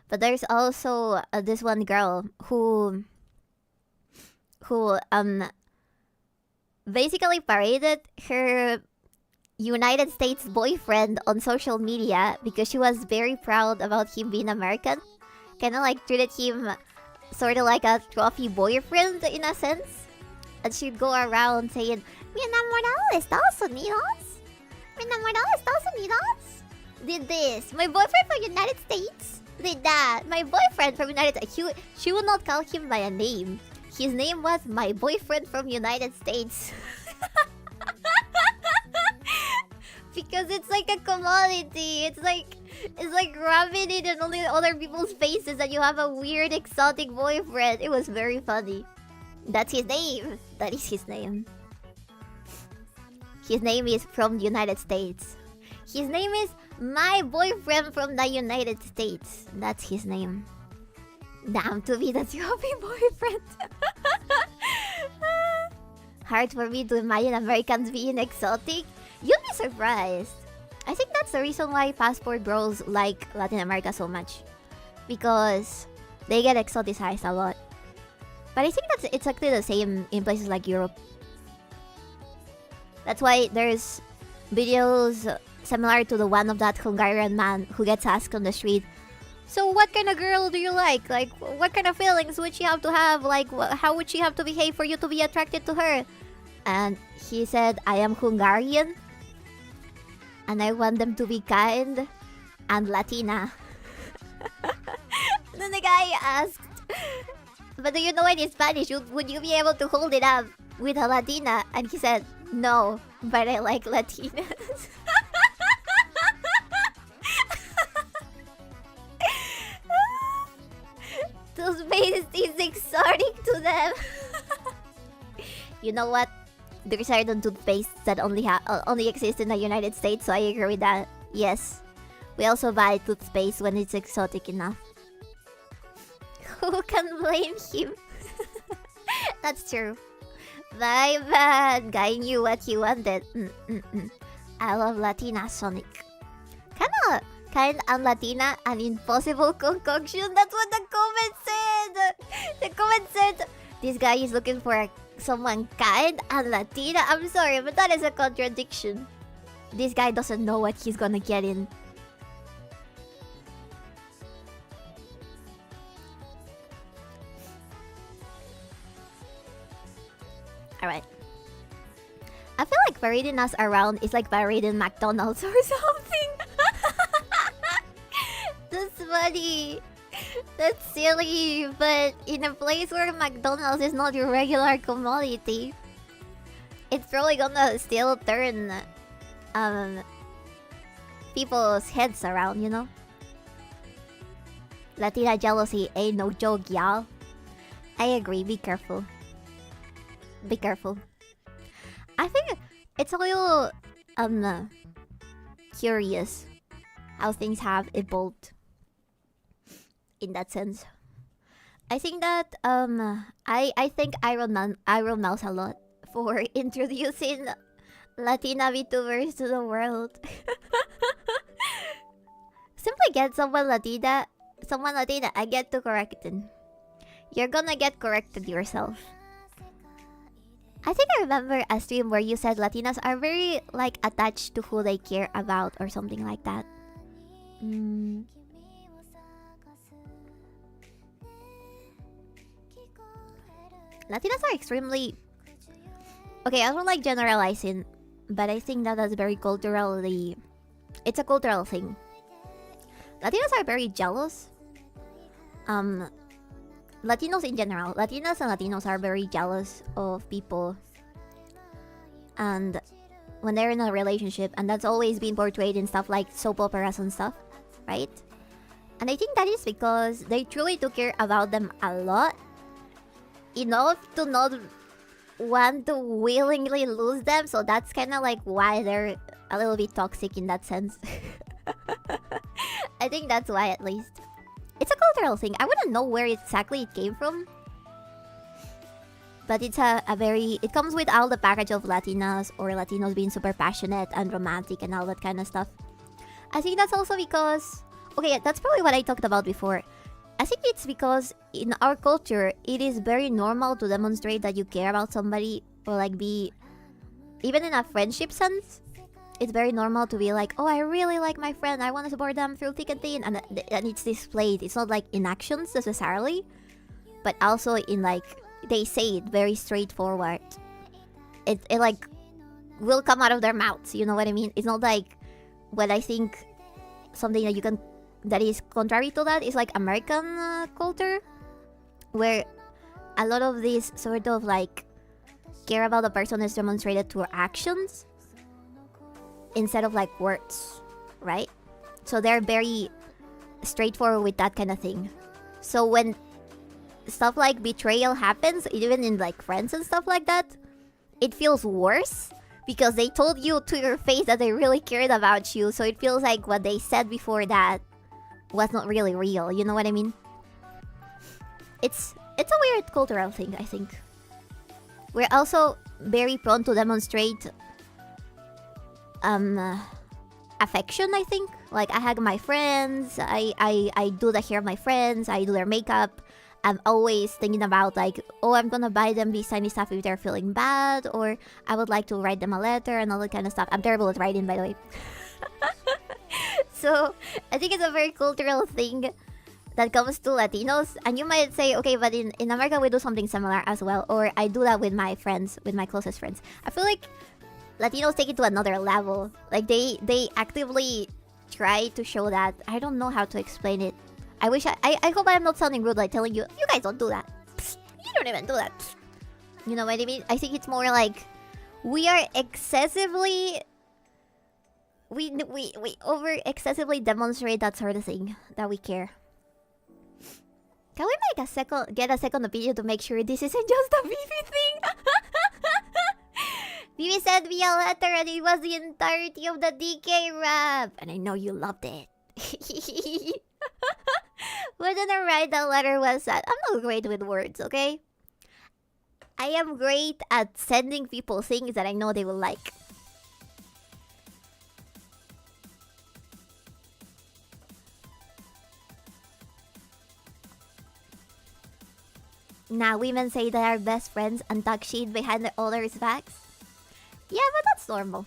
Speaker 1: but there's also this one girl who basically paraded her United States boyfriend on social media because she was very proud about him being American. Kind of like treated him sort of like a trophy boyfriend in a sense. And she'd go around saying, "Mi enamorado de Estados Unidos. Mi enamorado de Estados Unidos. Did this. My boyfriend from United States did that. My boyfriend from United States." She would not call him by a name. His name was my boyfriend from United States. Because it's like a commodity. It's like rubbing it in only other people's faces that you have a weird exotic boyfriend. It was very funny. That's his name. That is his name. His name is from the United States. His name is my boyfriend from the United States. That's his name. Damn, to be the trophy boyfriend. Hard for me to imagine Americans being exotic. You'd be surprised. I think that's the reason why passport bros like Latin America so much. Because they get exoticized a lot. But I think that's exactly the same in places like Europe. That's why there's videos similar to the one of that Hungarian man who gets asked on the street, "So what kind of girl do you like? Like, what kind of feelings would she have to have? Like, how would she have to behave for you to be attracted to her?" And he said, "I am Hungarian. And I want them to be kind and Latina." Then the guy asked, "But do you know any Spanish? Would you be able to hold it up with a Latina?" And he said, "No, but I like Latinas." Toothpaste is exotic to them. You know what? There are certain toothpastes that only exist in the United States, so I agree with that. Yes, we also buy toothpaste when it's exotic enough. Who can blame him? That's true. My bad. Guy knew what he wanted. I love Latina Sonic. Kind and Latina, an impossible concoction. That's what the comment said. The comment said, "This guy is looking for someone kind and Latina." I'm sorry, but that is a contradiction. This guy doesn't know what he's gonna get in. Alright. I feel like parading us around is like parading McDonald's or something. That's funny. That's silly, but in a place where McDonald's is not your regular commodity, it's probably gonna still turn people's heads around, you know? Latina jealousy ain't no joke, y'all. I agree, be careful. Be careful. I think it's a little curious how things have evolved in that sense. I think that I thank Iron Mouse a lot for introducing Latina VTubers to the world. Simply get someone Latina and get to correcting. You're gonna get corrected yourself. I think I remember a stream where you said Latinas are very like attached to who they care about or something like that. Latinas are extremely... Okay, I don't like generalizing, but I think that that's very culturally... It's a cultural thing. Latinas are very jealous. Latinos in general, Latinas and Latinos are very jealous of people, and when they're in a relationship, and that's always been portrayed in stuff like soap operas and stuff, right? And I think that is because they truly do care about them a lot, enough to not want to willingly lose them. So that's kind of like why they're a little bit toxic in that sense. I think that's why, at least. It's a cultural thing. I wouldn't know where exactly it came from, but it's a very... It comes with all the package of Latinas or Latinos being super passionate and romantic and all that kind of stuff. I think that's also because... Okay, that's probably what I talked about before. I think it's because in our culture, it is very normal to demonstrate that you care about somebody, or like be... Even in a friendship sense, it's very normal to be like, oh, I really like my friend, I want to support them through thick and thin, and it's displayed. It's not like in actions necessarily, but also in like... They say it very straightforward. It like will come out of their mouths, you know what I mean? It's not like what I think something that you can... That is contrary to that is like American culture, where a lot of this sort of like care about the person is demonstrated through actions instead of like words, right? So they're very straightforward with that kind of thing. So when stuff like betrayal happens, even in like friends and stuff like that, it feels worse because they told you to your face that they really cared about you. So it feels like what they said before that was not really real, you know what I mean? It's a weird cultural thing, I think. We're also very prone to demonstrate affection, I think. Like, I hug my friends, I do the hair of my friends, I do their makeup. I'm always thinking about like, oh, I'm gonna buy them this tiny stuff if they're feeling bad, or I would like to write them a letter and all that kind of stuff. I'm terrible at writing, by the way. So I think it's a very cultural thing that comes to Latinos. And you might say, okay, but in America we do something similar as well. Or I do that with my friends, with my closest friends. I feel like Latinos take it to another level. Like they actively try to show that. I don't know how to explain it. I wish I hope I'm not sounding rude, like telling you, you guys don't do that. Psst, you don't even do that. Psst. You know what I mean? I think it's more like we are excessively... We over excessively demonstrate that sort of thing, that we care. Can we get a second opinion to make sure this isn't just a Vivi thing? Vivi sent me a letter and it was the entirety of the DK rap. And I know you loved it. What did I write that letter was that? I'm not great with words, okay? I am great at sending people things that I know they will like. Now women say they are best friends and talk shit behind the others' backs. Yeah, but that's normal.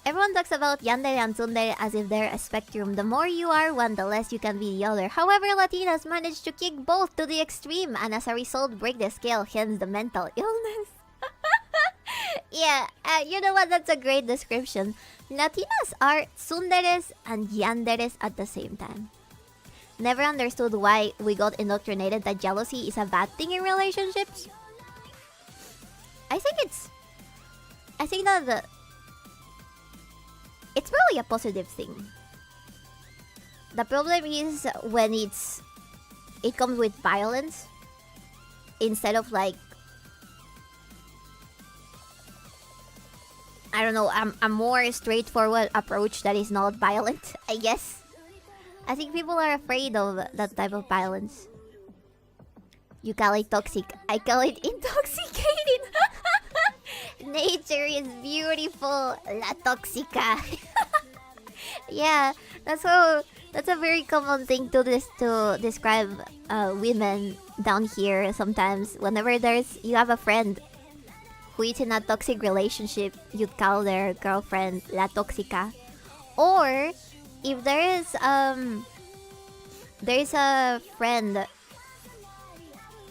Speaker 1: Everyone talks about yandere and tsundere as if they're a spectrum. The more you are one, the less you can be the other. However, Latinas manage to kick both to the extreme and as a result break the scale, hence the mental illness. Yeah, you know what? That's a great description. Latinas are tsunderes and yanderes at the same time. Never understood why we got indoctrinated that jealousy is a bad thing in relationships. I think that it's probably a positive thing. The problem is when it comes with violence instead of like, I don't know, a more straightforward approach that is not violent, I guess. I think people are afraid of that type of violence. You call it toxic. I call it intoxicating. Nature is beautiful. La toxica. Yeah, that's a very common thing to describe women down here sometimes. Whenever you have a friend who is in a toxic relationship, you'd call their girlfriend la toxica. Or if there is a friend,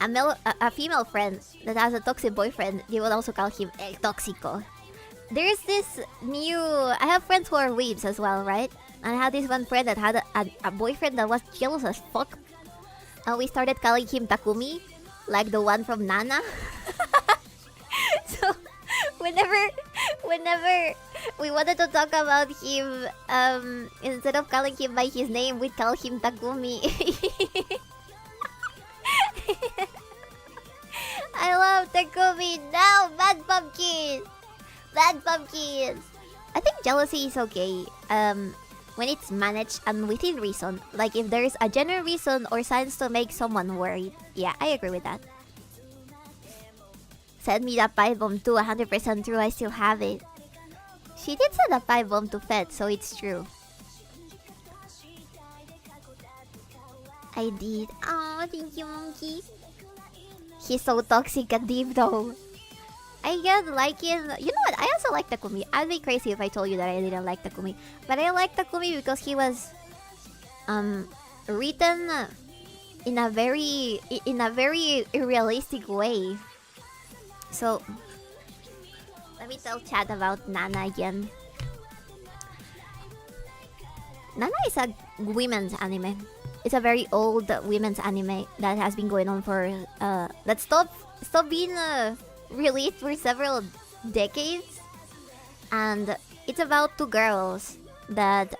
Speaker 1: a female friend that has a toxic boyfriend, they will also call him el tóxico. There's this new... I have friends who are weebs as well, right? And I had this one friend that had a boyfriend that was jealous as fuck. And we started calling him Takumi, like the one from Nana. So whenever we wanted to talk about him, instead of calling him by his name, we'd call him Takumi. I love Takumi. No, bad pumpkins. Bad pumpkins. I think jealousy is okay. When it's managed and within reason. Like if there's a genuine reason or signs to make someone worried. Yeah, I agree with that. Send me that pipe bomb too, 100% true, I still have it. She did send a pipe bomb to Fed, so it's true. I did. Oh, thank you, monkey. He's so toxic and deep though. I get liking... You know what? I also like Takumi. I'd be crazy if I told you that I didn't like Takumi. But I like Takumi because he was... written... in a very realistic way. So... let me tell chat about Nana again. Nana is a women's anime. It's a very old women's anime that has been going on for... that stopped being... released for several decades, and it's about two girls that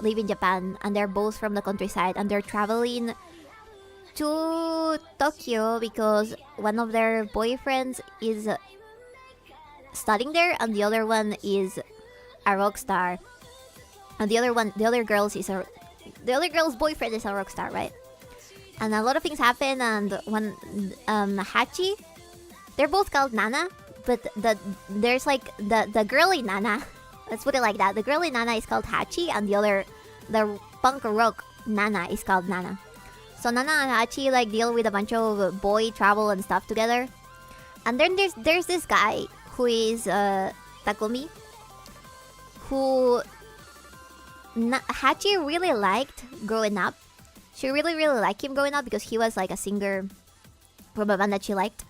Speaker 1: live in Japan, and they're both from the countryside, and they're traveling to Tokyo because one of their boyfriends is studying there, and the other one is a rock star, and the other girl's boyfriend is a rock star, right? And a lot of things happen, and one Hachi. They're both called Nana, but there's like the girly Nana. Let's put it like that. The girly Nana is called Hachi, and the punk rock Nana is called Nana. So Nana and Hachi like deal with a bunch of boy travel and stuff together. And then there's this guy who is Takumi, who Hachi really liked growing up. She really liked him growing up because he was like a singer from a band that she liked.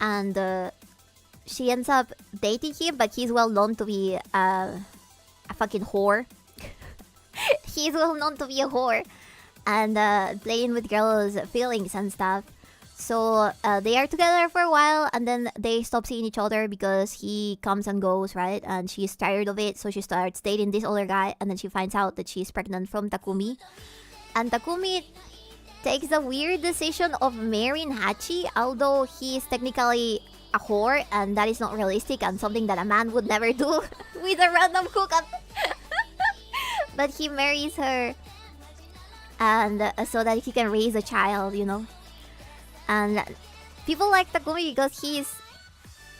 Speaker 1: And she ends up dating him, but he's well known to be a fucking whore. He's well known to be a whore and playing with girls' feelings and stuff. So they are together for a while, and then they stop seeing each other because he comes and goes, right? And she's tired of it, so she starts dating this older guy, and then she finds out that she's pregnant from Takumi. And Takumi takes the weird decision of marrying Hachi, although he is technically a whore, and that is not realistic and something that a man would never do with a random hookup. But he marries her, and so that he can raise a child, you know. And people like Takumi because he's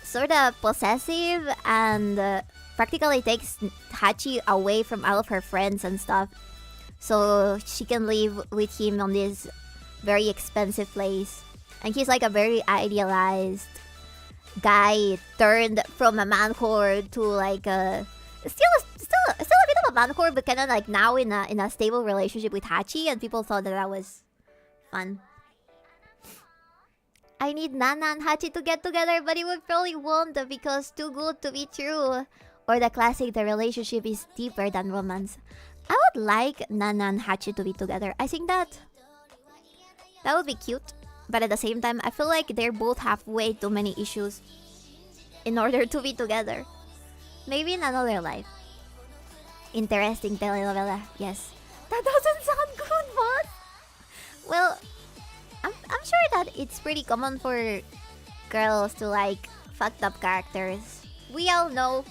Speaker 1: sort of possessive and practically takes Hachi away from all of her friends and stuff, so she can live with him on this very expensive place. And he's like a very idealized guy turned from a man whore to like still a bit of a man whore, but kind of like now in a stable relationship with Hachi, and people thought that was fun. I need Nana and Hachi to get together, but it would probably won't because too good to be true. Or the classic, the relationship is deeper than romance. I would like Nana and Hachi to be together. I think that would be cute. But at the same time, I feel like they both have way too many issues in order to be together. Maybe in another life. Interesting telenovela, yes. That doesn't sound good, boss. Well, I'm sure that it's pretty common for girls to like fucked up characters. We all know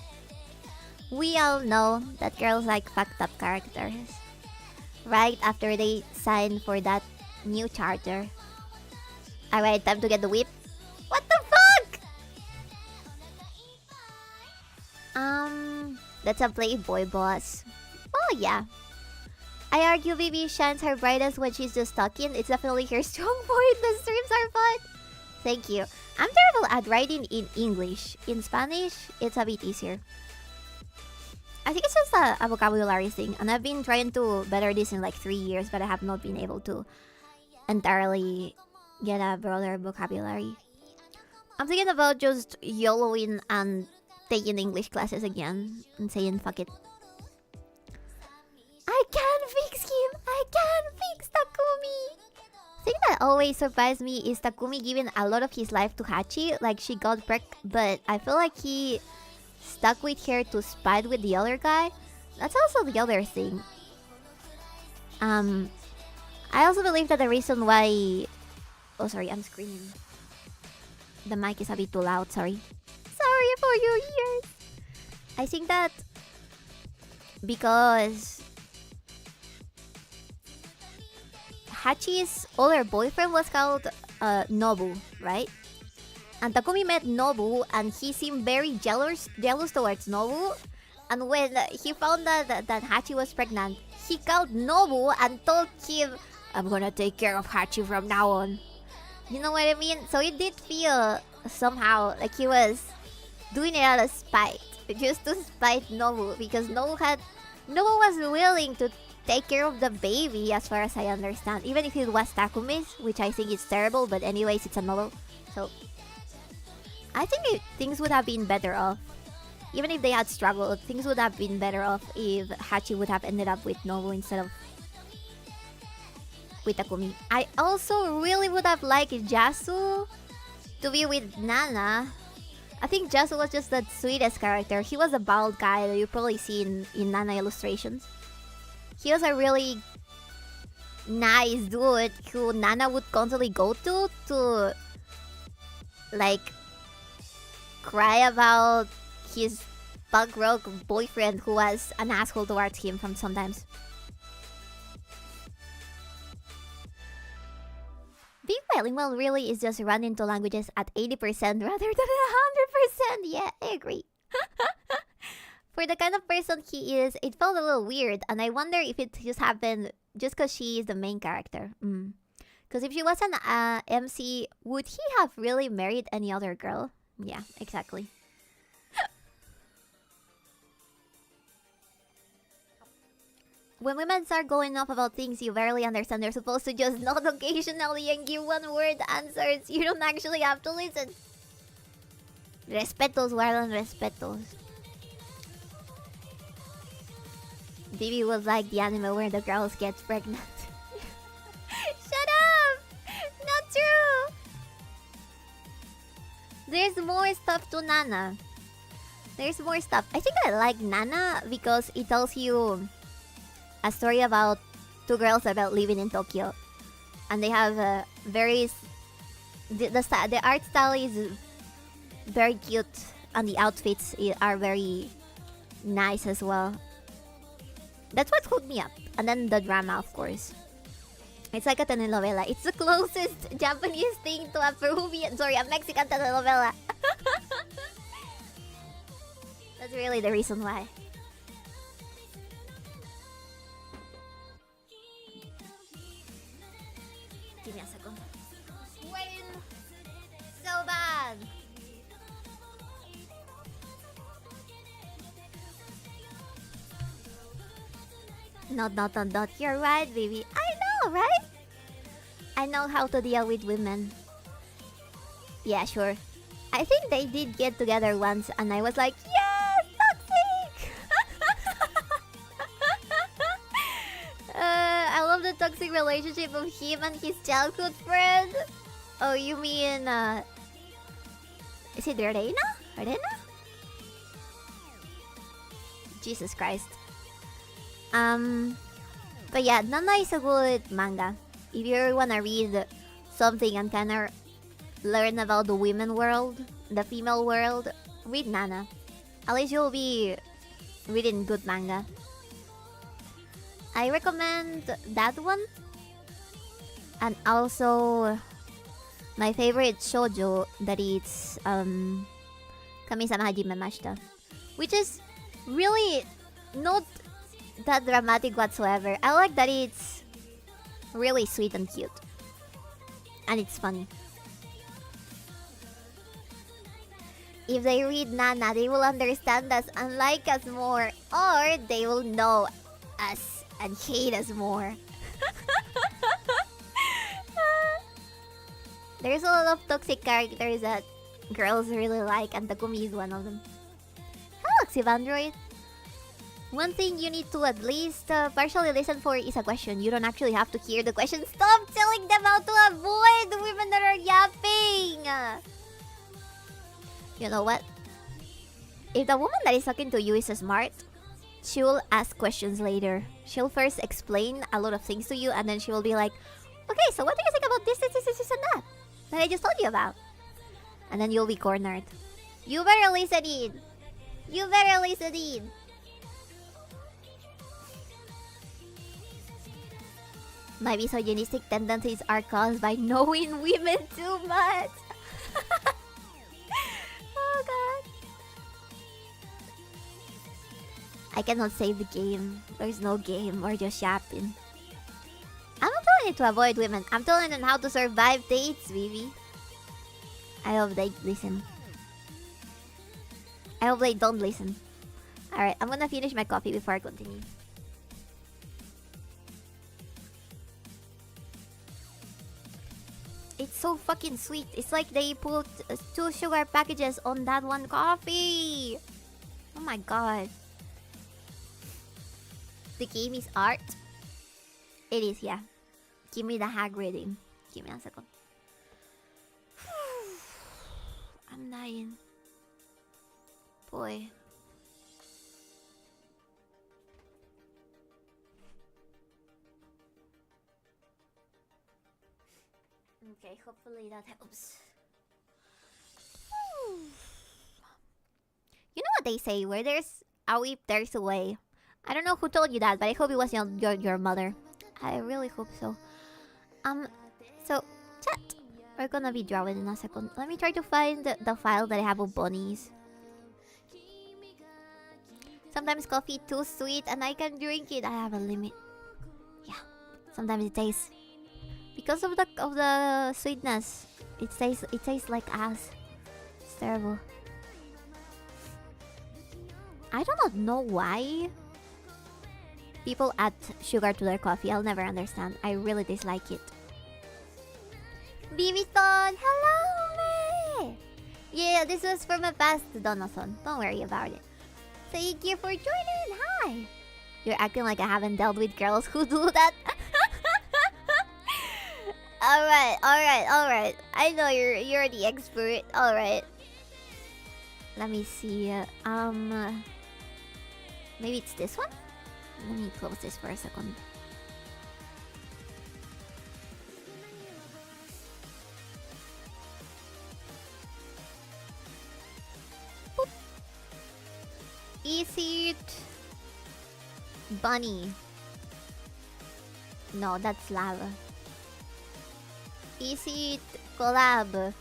Speaker 1: that girls like fucked up characters. Right after they sign for that new charter. Alright, time to get the whip. What the fuck? That's a Playboy, boss. Oh yeah. I argue Bibi shines her brightest when she's just talking. It's definitely her strong point. The streams are fun. Thank you. I'm terrible at writing in English. In Spanish, it's a bit easier. I think it's just a vocabulary thing. And I've been trying to better this in like 3 years, but I have not been able to entirely get a broader vocabulary. I'm thinking about just YOLOing and taking English classes again and saying fuck it. I can fix him! that always surprised me is Takumi giving a lot of his life to Hachi. Like, she got pregnant, but I feel like he stuck with her to spite with the other guy. That's also the other thing. I also believe that the reason why... Oh, sorry, I'm screaming. The mic is a bit too loud, sorry. Sorry for your ears. I think that because Hachi's older boyfriend was called Nobu, right? And Takumi met Nobu and he seemed very jealous towards Nobu. And when he found that Hachi was pregnant, he called Nobu and told him, I'm gonna take care of Hachi from now on. You know what I mean? So it did feel somehow like he was doing it out of spite. Just to spite Nobu. Because Nobu was willing to take care of the baby as far as I understand. Even if it was Takumi's, which I think is terrible. But anyways, it's a novel. So I think things would have been better off. Even if they had struggled, things would have been better off if Hachi would have ended up with Nobu instead of with Takumi. I also really would have liked Jasu to be with Nana. I think Jasu was just the sweetest character. He was a bald guy that you probably see in Nana illustrations. He was a really nice dude who Nana would constantly go to like cry about his punk rock boyfriend who was an asshole towards him from sometimes. Being bilingual really is just running into languages at 80% rather than 100%. Yeah, I agree. For the kind of person he is, it felt a little weird, and I wonder if it just happened just because she is the main character. Because if she was an MC, would he have really married any other girl? Yeah, exactly. When women start going off about things you barely understand, they're supposed to just nod occasionally and give one-word answers. You don't actually have to listen. Respetos guardan respetos. Bibi was like the anime where the girls get pregnant. Shut up! Not true! There's more stuff to Nana. There's more stuff. I think I like Nana because it tells you a story about two girls about living in Tokyo, and they have a very the art style is very cute, and the outfits are very nice as well. That's what hooked me up, and then the drama, of course. It's like a telenovela. It's the closest Japanese thing to a Mexican telenovela. That's really the reason why. Give me a second. Sweating so bad. Not. You're right, baby. I know, right? I know how to deal with women. Yeah, sure. I think they did get together once, and I was like, yes, toxic! I love the toxic relationship of him and his childhood friend. Oh, you mean, is it Reina? Jesus Christ. But yeah, Nana is a good manga. If you wanna read something and kinda learn about the women world, the female world, read Nana. At least you'll be reading good manga. I recommend that one. And also my favorite shoujo, that is Kami-sama Hajimemashita, which is really not that dramatic whatsoever. I like that it's really sweet and cute, and it's funny. If they read Nana, they will understand us and like us more, or they will know us and hate us more. There's a lot of toxic characters that girls really like, and Takumi is one of them. Hello, Xivandroid. One thing you need to at least partially listen for is a question. You don't actually have to hear the question. Stop telling them how to avoid the women that are yapping! You know what? If the woman that is talking to you is smart, she will ask questions later. She'll first explain a lot of things to you, and then she will be like, okay, so what do you think about this, and that I just told you about? And then you'll be cornered. You better listen in. You better listen in. My misogynistic tendencies are caused by knowing women too much. Oh god. I cannot save the game. There's no game. We're just yapping. I'm not telling you to avoid women. I'm telling them how to survive dates, baby. I hope they listen. I hope they don't listen. Alright, I'm gonna finish my coffee before I continue. It's so fucking sweet. It's like they put 2 sugar packages on that one coffee. Oh my god. The game is art. It is, yeah. Give me the hag reading. Give me a second. I'm dying. Boy. Okay, hopefully that helps. You know what they say? Where there's a whip, there's a way. I don't know who told you that, but I hope it was your mother. I really hope so. So, chat. We're gonna be drawing in a second. Let me try to find the file that I have of bunnies. Sometimes coffee too sweet and I can drink it. I have a limit. Yeah. Sometimes it tastes... Because of the sweetness, it tastes like ass. It's terrible. I do not know why people add sugar to their coffee. I'll never understand. I really dislike it. Bibi-san, hello! Yeah, this was from a past Donason. Don't worry about it. Thank you for joining. Hi. You're acting like I haven't dealt with girls who do that. Alright. I know you're the expert. Alright. Let me see. Maybe it's this one? Let me close this for a second. Boop. Is it bunny? No, that's lava. Is it collab?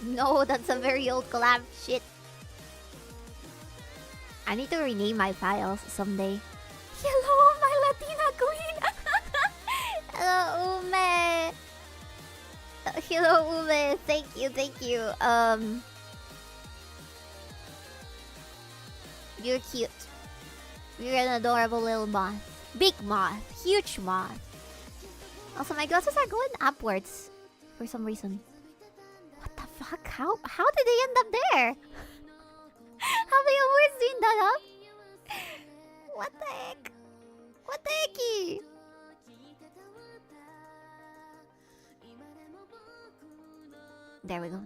Speaker 1: No, that's a very old collab. Shit. I need to rename my files someday. Hello, my Latina queen! Hello, Ume! Hello, Ume. Thank you. You're cute. You're an adorable little moth. Big moth. Huge moth. Also, my glasses are going upwards for some reason. What the fuck? How did they end up there? Have they always been that up? What the heck? What the hecky? There we go.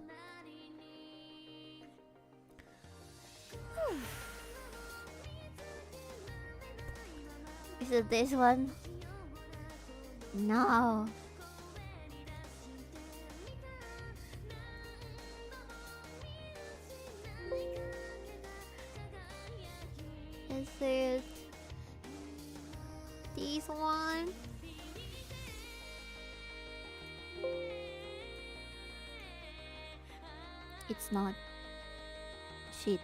Speaker 1: Is it this one? No. Is it this one? It's not. Shit.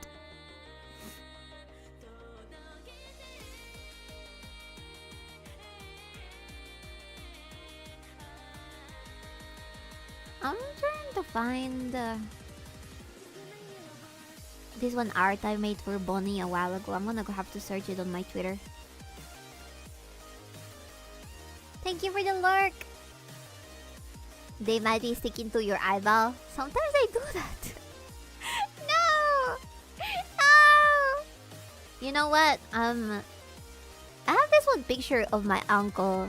Speaker 1: I'm trying to find this one art I made for Bonnie a while ago. I'm gonna have to search it on my Twitter. Thank you for the lurk. They might be sticking to your eyeball. Sometimes I do that. No! No! You know what? I have this one picture of my uncle.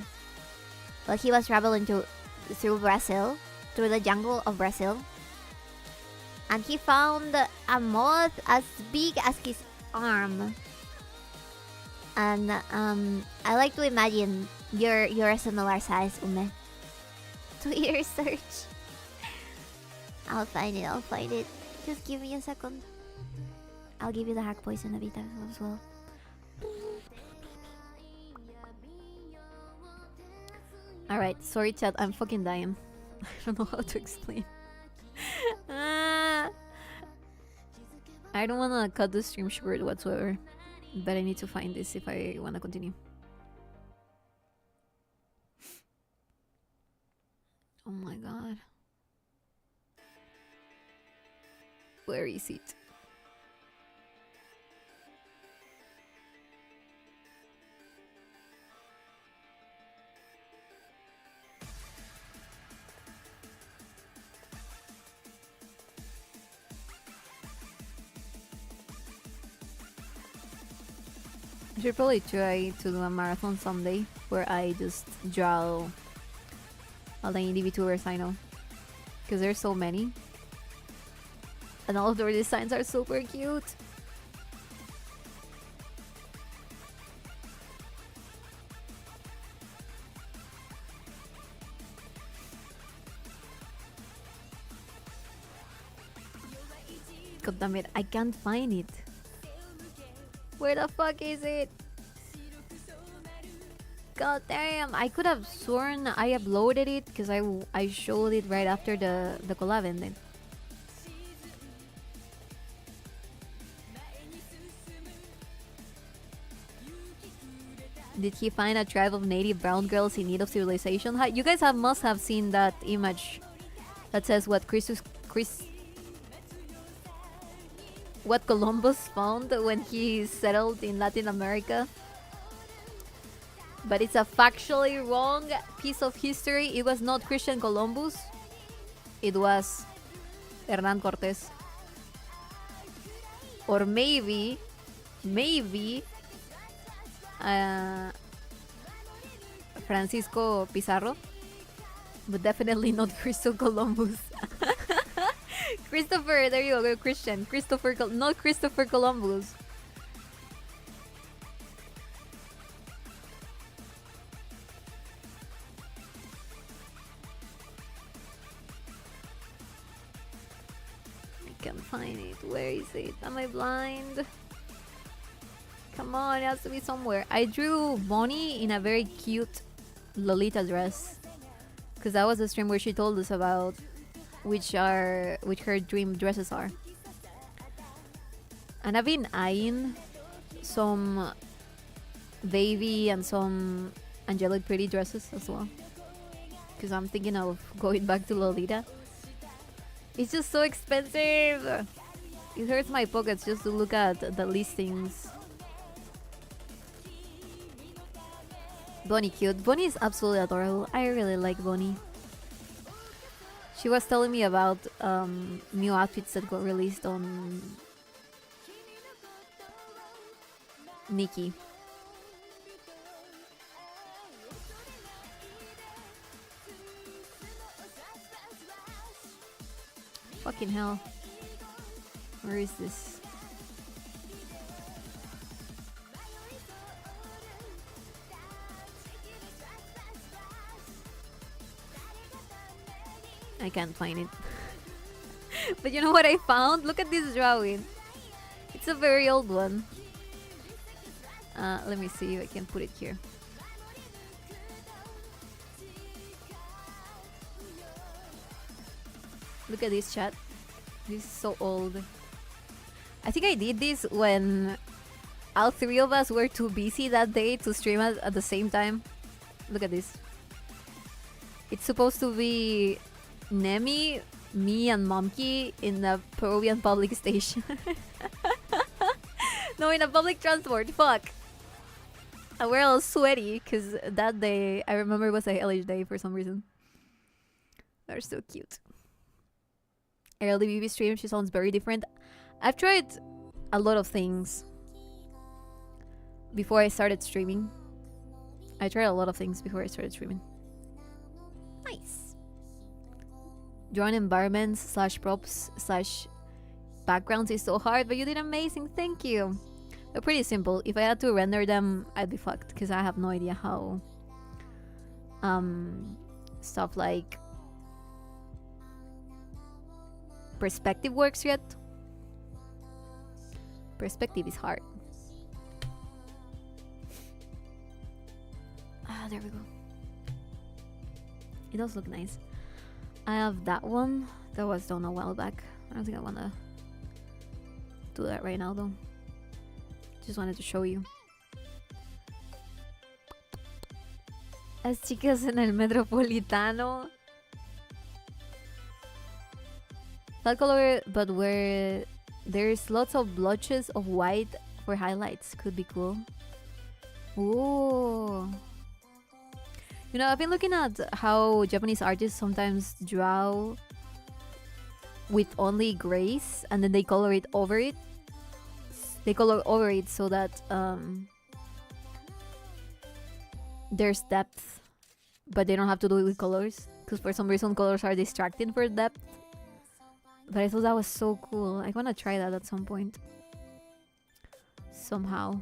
Speaker 1: But he was traveling through Brazil, through the jungle of Brazil. And he found a moth as big as his arm. And I like to imagine you're a similar size, Ume. Twitter search. I'll find it. Just give me a second. I'll give you the hack poison of it as well. Alright, sorry chat, I'm fucking dying. I don't know how to explain. I don't wanna cut the stream short whatsoever. But I need to find this if I wanna continue. Oh my god. Where is it? I should probably try to do a marathon someday where I just draw all the indie VTubers I know. Because there's so many. And all of their designs are super cute. God damn it, I can't find it. Where the fuck is it? God damn, I could have sworn I uploaded it because I showed it right after the collab ended. Did he find a tribe of native brown girls in need of civilization? You guys must have seen that image that says what what Columbus found when he settled in Latin America. But it's a factually wrong piece of history. It was not Christian Columbus. It was Hernán Cortés. Or maybe Francisco Pizarro. But definitely not Christopher Columbus. Christopher, there you go, Christian. Not Christopher Columbus. I can't find it. Where is it? Am I blind? Come on, it has to be somewhere. I drew Bonnie in a very cute Lolita dress. Because that was the stream where she told us about which her dream dresses are. And I've been eyeing some baby and some angelic pretty dresses as well. Because I'm thinking of going back to Lolita. It's just so expensive. It hurts my pockets just to look at the listings. Bonnie cute. Bonnie is absolutely adorable. I really like Bonnie. She was telling me about new outfits that got released on Nikki. Fucking hell. Where is this? I can't find it. But you know what I found? Look at this drawing. It's a very old one. Let me see if I can put it here. Look at this, chat. This is so old. I think I did this when all three of us were too busy that day to stream at the same time. Look at this. It's supposed to be Nemi, me, and Momki in a Peruvian public station. No, in a public transport. Fuck. And we're all sweaty because that day, I remember it was a hellish day for some reason. They're so cute. LDBB stream, she sounds very different. I've tried a lot of things. before I started streaming. I tried a lot of things before I started streaming. Nice. Drawing environments slash props slash backgrounds is so hard, but you did amazing. Thank you. They're pretty simple. If I had to render them, I'd be fucked because I have no idea how stuff like perspective works yet. Perspective is hard. Ah, there we go. It does look nice. I have that one that was done a while back. I don't think I want to do that right now though. Just wanted to show you. Las chicas en el Metropolitano. That color, but where there's lots of blotches of white for highlights. Could be cool. Ooh. You know, I've been looking at how Japanese artists sometimes draw with only grays and then they color it over it. They color over it so that there's depth, but they don't have to do it with colors because for some reason colors are distracting for depth. But I thought that was so cool. I want to try that at some point. Somehow.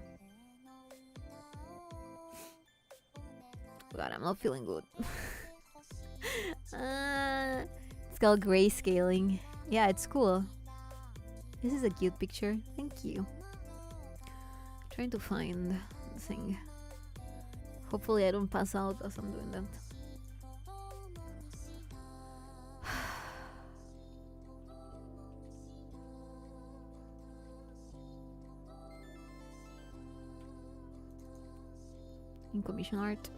Speaker 1: God, I'm not feeling good. It's called grayscaling. Yeah, it's cool. This is a cute picture. Thank you. Trying to find the thing. Hopefully I don't pass out as I'm doing that. In commission art.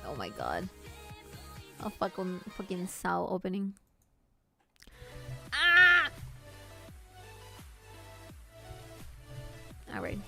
Speaker 1: Oh my god. A fucking Sao opening. Ah! Alright.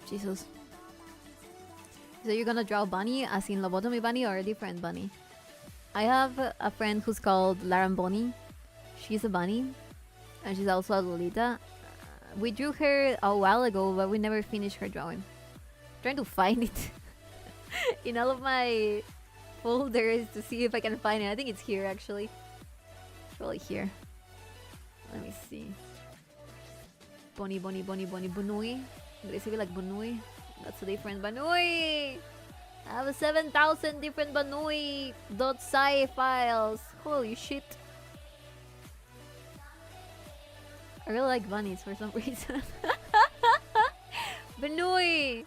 Speaker 1: Jesus. So you're gonna draw bunny as in lobotomy bunny or a different bunny? I have a friend who's called Laramboni. She's a bunny and she's also a Lolita. We drew her a while ago, but we never finished her drawing. I'm trying to find it in all of my folders to see if I can find it. I think it's here actually. It's probably here. Let me see. Bonnie Bunui. They say like Bunui. That's a different Bunui. I have 7,000 different Bunui.sci files. Holy shit. I really like bunnies for some reason. Bunui.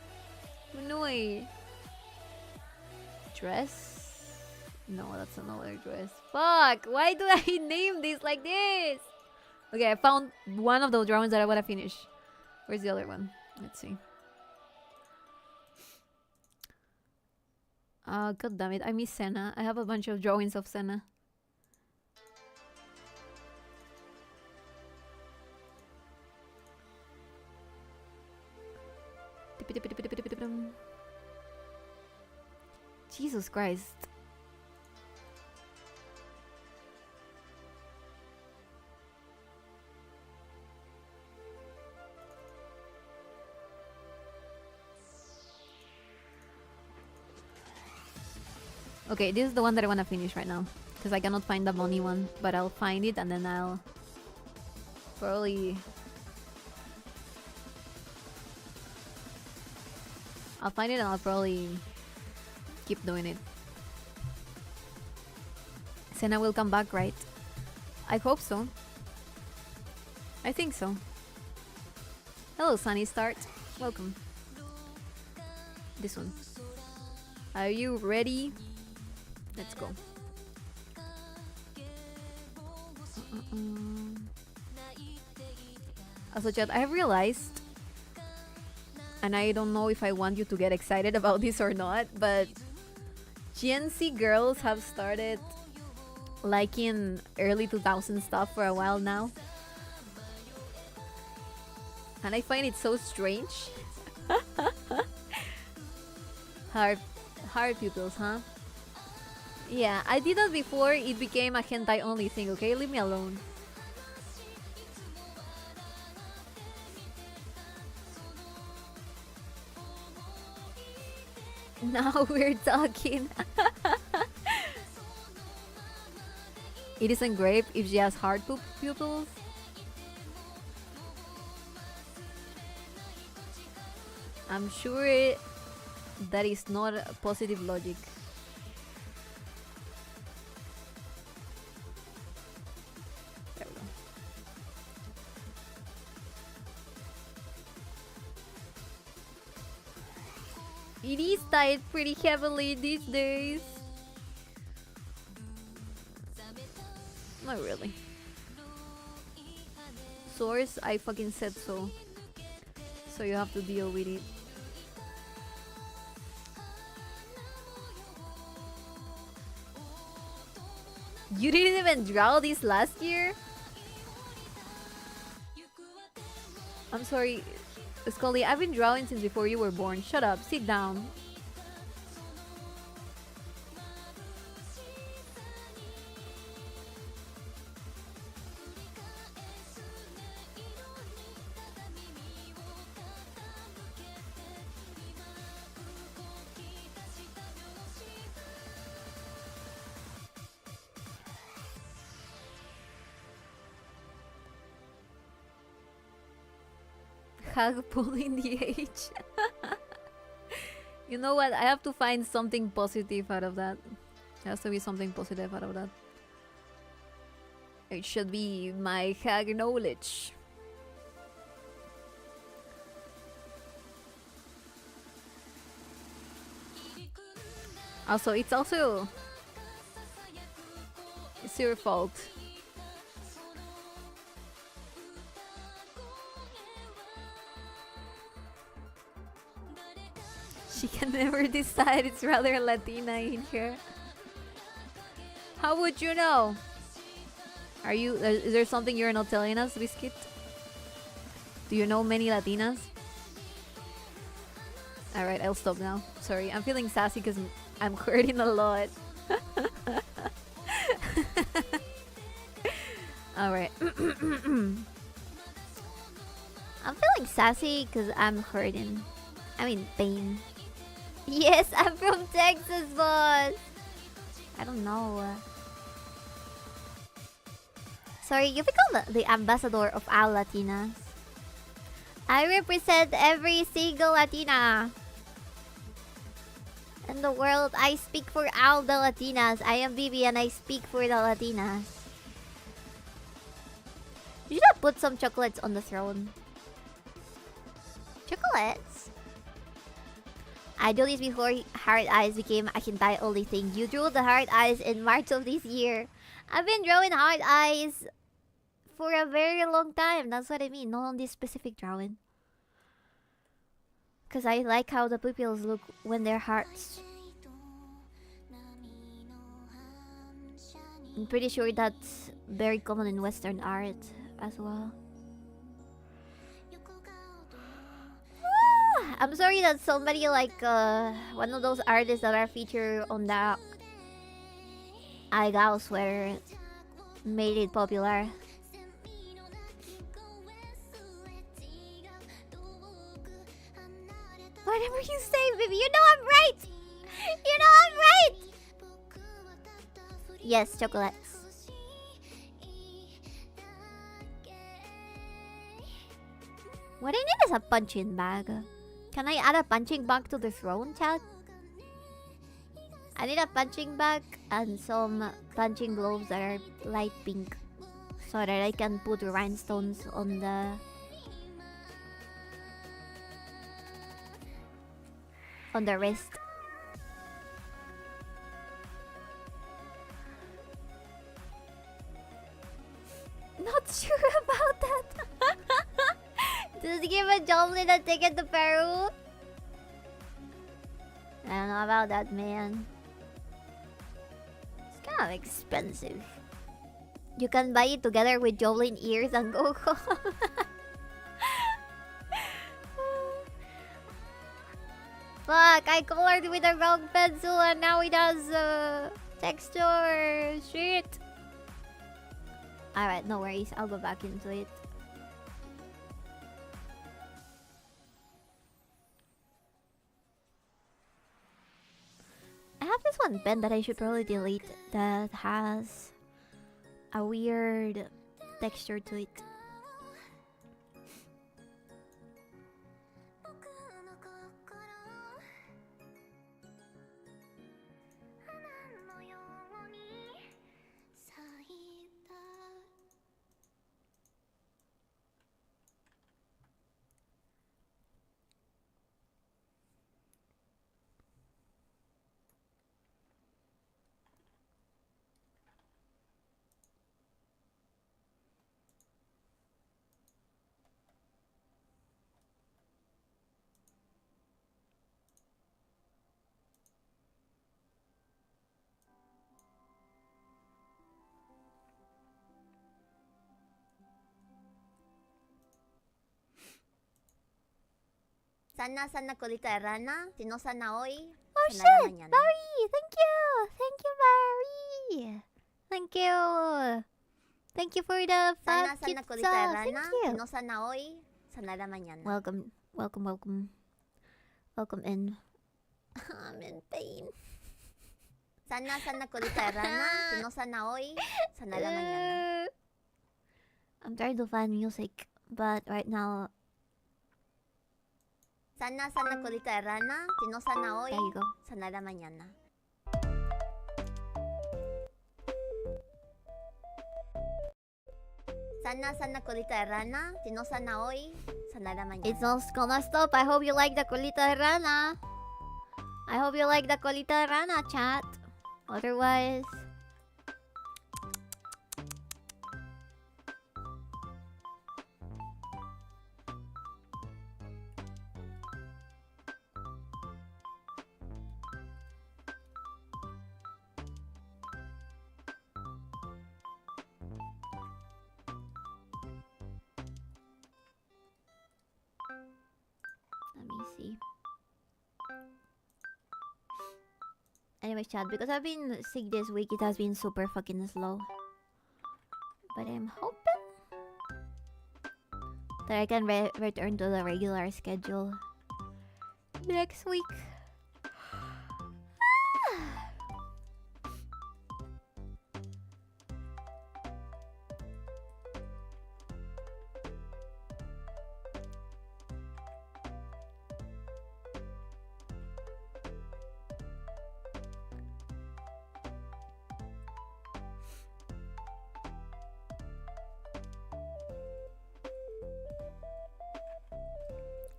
Speaker 1: Dress? No, that's another dress. Fuck! Why do I name this like this? Okay, I found one of those drawings that I want to finish. Where's the other one? Let's see. God damn it, I miss Senna. I have a bunch of drawings of Senna. Jesus Christ. Okay, this is the one that I want to finish right now. Because I cannot find the money one. But I'll find it and then I'll probably... I'll find it and I'll probably keep doing it. Senna will come back, right? I hope so. I think so. Hello, Sunny Start. Welcome. This one. Are you ready? Let's go. Also, chat, I have realized, and I don't know if I want you to get excited about this or not, but Gen Z girls have started liking early 2000 stuff for a while now. And I find it so strange. Hard pupils, huh? Yeah, I did that before it became a hentai only thing, okay? Leave me alone. Now we're talking. It isn't grape if she has hard pupils. I'm sure that is not a positive logic. There we go. It is tied pretty heavily these days. Not really. Source, I fucking said so. So you have to deal with it. You didn't even draw this last year? I'm sorry, Scully, I've been drawing since before you were born. Shut up, sit down. Hag pulling the age. You know what? I have to find something positive out of that. There has to be something positive out of that. It should be my hag knowledge. Also, it's your fault. She can never decide. It's rather Latina in here. How would you know? Are you? Is there something you're not telling us, Biscuit? Do you know many Latinas? Alright, I'll stop now. Sorry, I'm feeling sassy because I'm hurting a lot. Alright. I'm feeling sassy because I'm hurting. I'm in pain. Yes, I'm from Texas, boss. I don't know. Sorry, you become the ambassador of all Latinas. I represent every single Latina in the world. I speak for all the Latinas. I am Bibi and I speak for the Latinas. You should have put some chocolates on the throne. Chocolates? I drew this before Heart Eyes became a hentai only thing. You drew the Heart Eyes in March of this year. I've been drawing Heart Eyes for a very long time. That's what I mean. Not on this specific drawing. Because I like how the pupils look when they're hearts. I'm pretty sure that's very common in Western art as well. I'm sorry that somebody like one of those artists that are featured on that 𝕤𝕤 sweater made it popular. Whatever you say, baby, you know I'm right! You know I'm right! Yes, chocolates. What I need is a punching bag. Can I add a punching bag to the throne, chat? I need a punching bag and some punching gloves that are light pink, so that I can put rhinestones on the wrist. Not sure about that. Just give a Joblin a ticket to Peru. I don't know about that, man. It's kind of expensive. You can buy it together with Joblin ears and go home. Fuck, I colored with the wrong pencil and now it has texture. Shit. Alright, no worries. I'll go back into it. I have this one pen that I should probably delete that has a weird texture to it. Sana sana colita de rana. Si no sana hoy, oh
Speaker 2: sanará
Speaker 1: shit!
Speaker 2: mañana.
Speaker 1: Barry! Thank you! Thank you, Barry! Thank you! Thank you for the
Speaker 2: Sana
Speaker 1: 5
Speaker 2: sana
Speaker 1: gifts.
Speaker 2: colita de
Speaker 1: Thank
Speaker 2: rana.
Speaker 1: you!
Speaker 2: Si no sana hoy, sanará mañana.
Speaker 1: Welcome, welcome, welcome. Welcome in. I'm in pain.
Speaker 2: Sana sana colita de rana. Si no sana hoy, sanará mañana.
Speaker 1: I'm trying to find music, but right now...
Speaker 2: Sana sana colita de rana. Si no sana hoy,
Speaker 1: There you go.
Speaker 2: sanará mañana. Sana sana colita de rana. Si no sana hoy, sanará mañana.
Speaker 1: It's not gonna stop. I hope you like the colita de rana. I hope you like the colita de rana, chat. Otherwise... Let me see. Anyway, chat, because I've been sick this week, it has been super fucking slow. But I'm hoping that I can return to the regular schedule next week.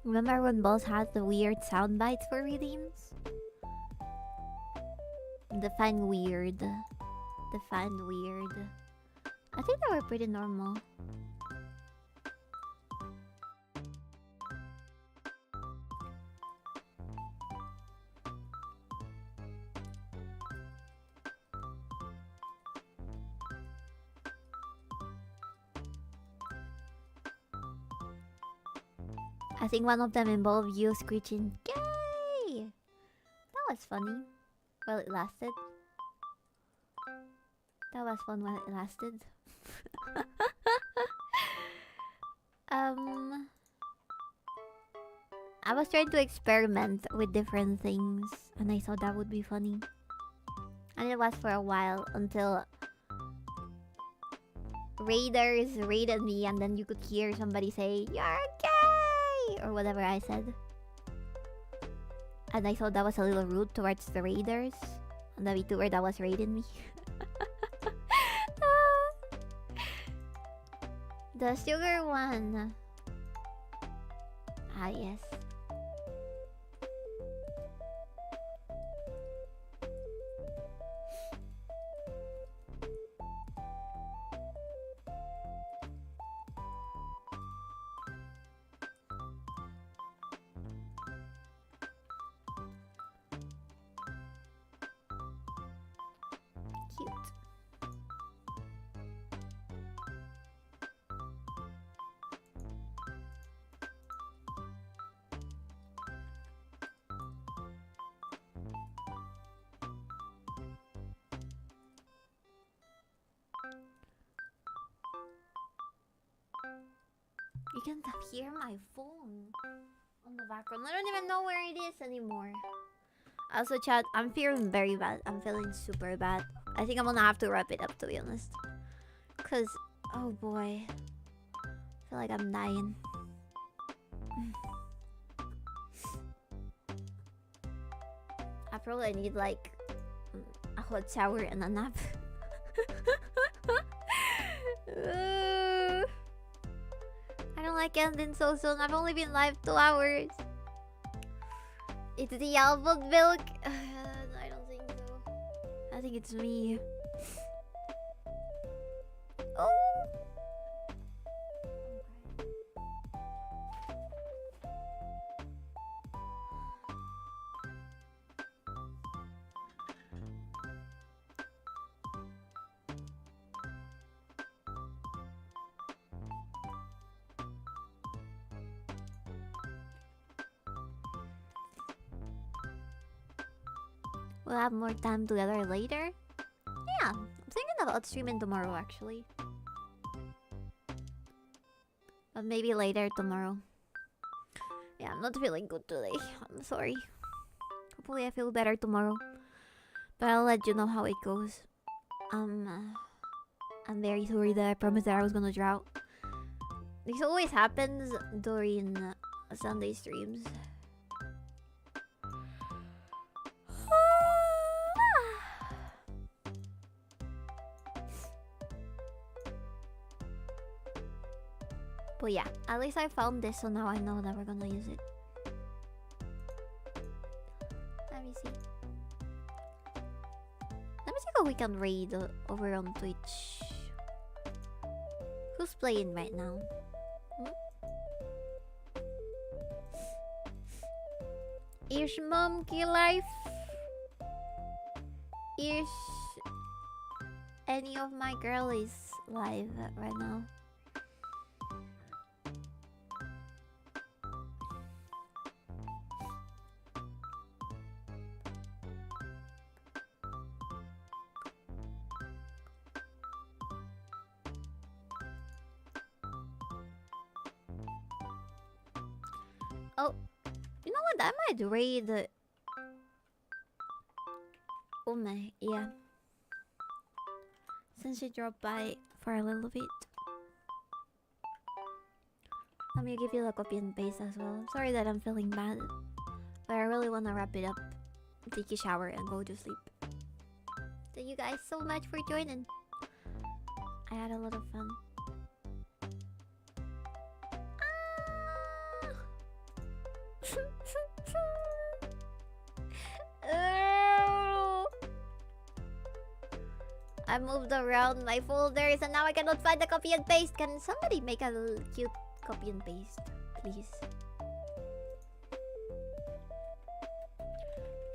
Speaker 1: Remember when Balls had the weird sound bites for redeems? Define weird. Define weird. I think they were pretty normal. I think one of them involved you screeching, "Yay!" That was funny. Well, it lasted. That was fun while it lasted. I was trying to experiment with different things, and I thought that would be funny. And it was for a while until raiders raided me, and then you could hear somebody say, "You're gay!" or whatever I said. And I thought that was a little rude towards the raiders and the VTuber that was raiding me. The sugar one. Ah, yes. Cute. You can hear my phone on the background. I don't even know where it is anymore. Also, chat, I'm feeling very bad. I'm feeling super bad. I think I'm gonna have to wrap it up, to be honest. Cause, oh boy, I feel like I'm dying. I probably need like a hot shower and a nap. I don't like ending so soon. I've only been live 2 hours. It's the almond milk. I don't think so. I think it's me. Oh. We'll have more time together later. Yeah, I'm thinking about streaming tomorrow actually. But maybe later tomorrow. Yeah, I'm not feeling good today. I'm sorry. Hopefully I feel better tomorrow. But I'll let you know how it goes. I'm very sorry that I promised that I was gonna drought. This always happens during Sunday streams. But yeah, at least I found this, so now I know that we're gonna use it. Let me see. Let me see if we can raid over on Twitch. Who's playing right now? Is Monkey Life? Is any of my girlies live right now? Oh, you know what? I might raid 𝕠𝕚, yeah. Since she dropped by for a little bit. Let me give you the copy and paste as well. I'm sorry that I'm feeling bad, but I really want to wrap it up, take a shower, and go to sleep. Thank you guys so much for joining. I had a lot of fun. I moved around my folders and now I cannot find the copy and paste. Can somebody make a cute copy and paste, please?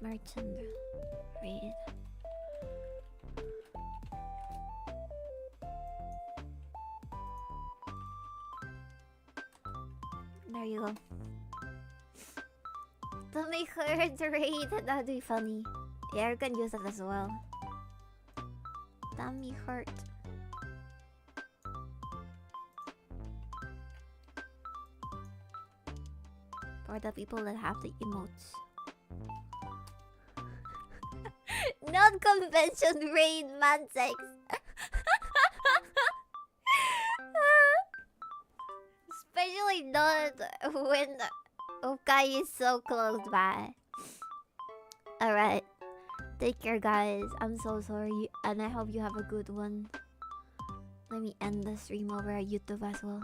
Speaker 1: Merchant raid. There you go. To make her raid, that'd be funny. Yeah, you can use that as well. Tummy hurt. For the people that have the emotes. Non-convention raid man sex. Especially not when Ukai is so close by. Alright. Take care, guys. I'm so sorry. And I hope you have a good one. Let me end the stream over at YouTube as well.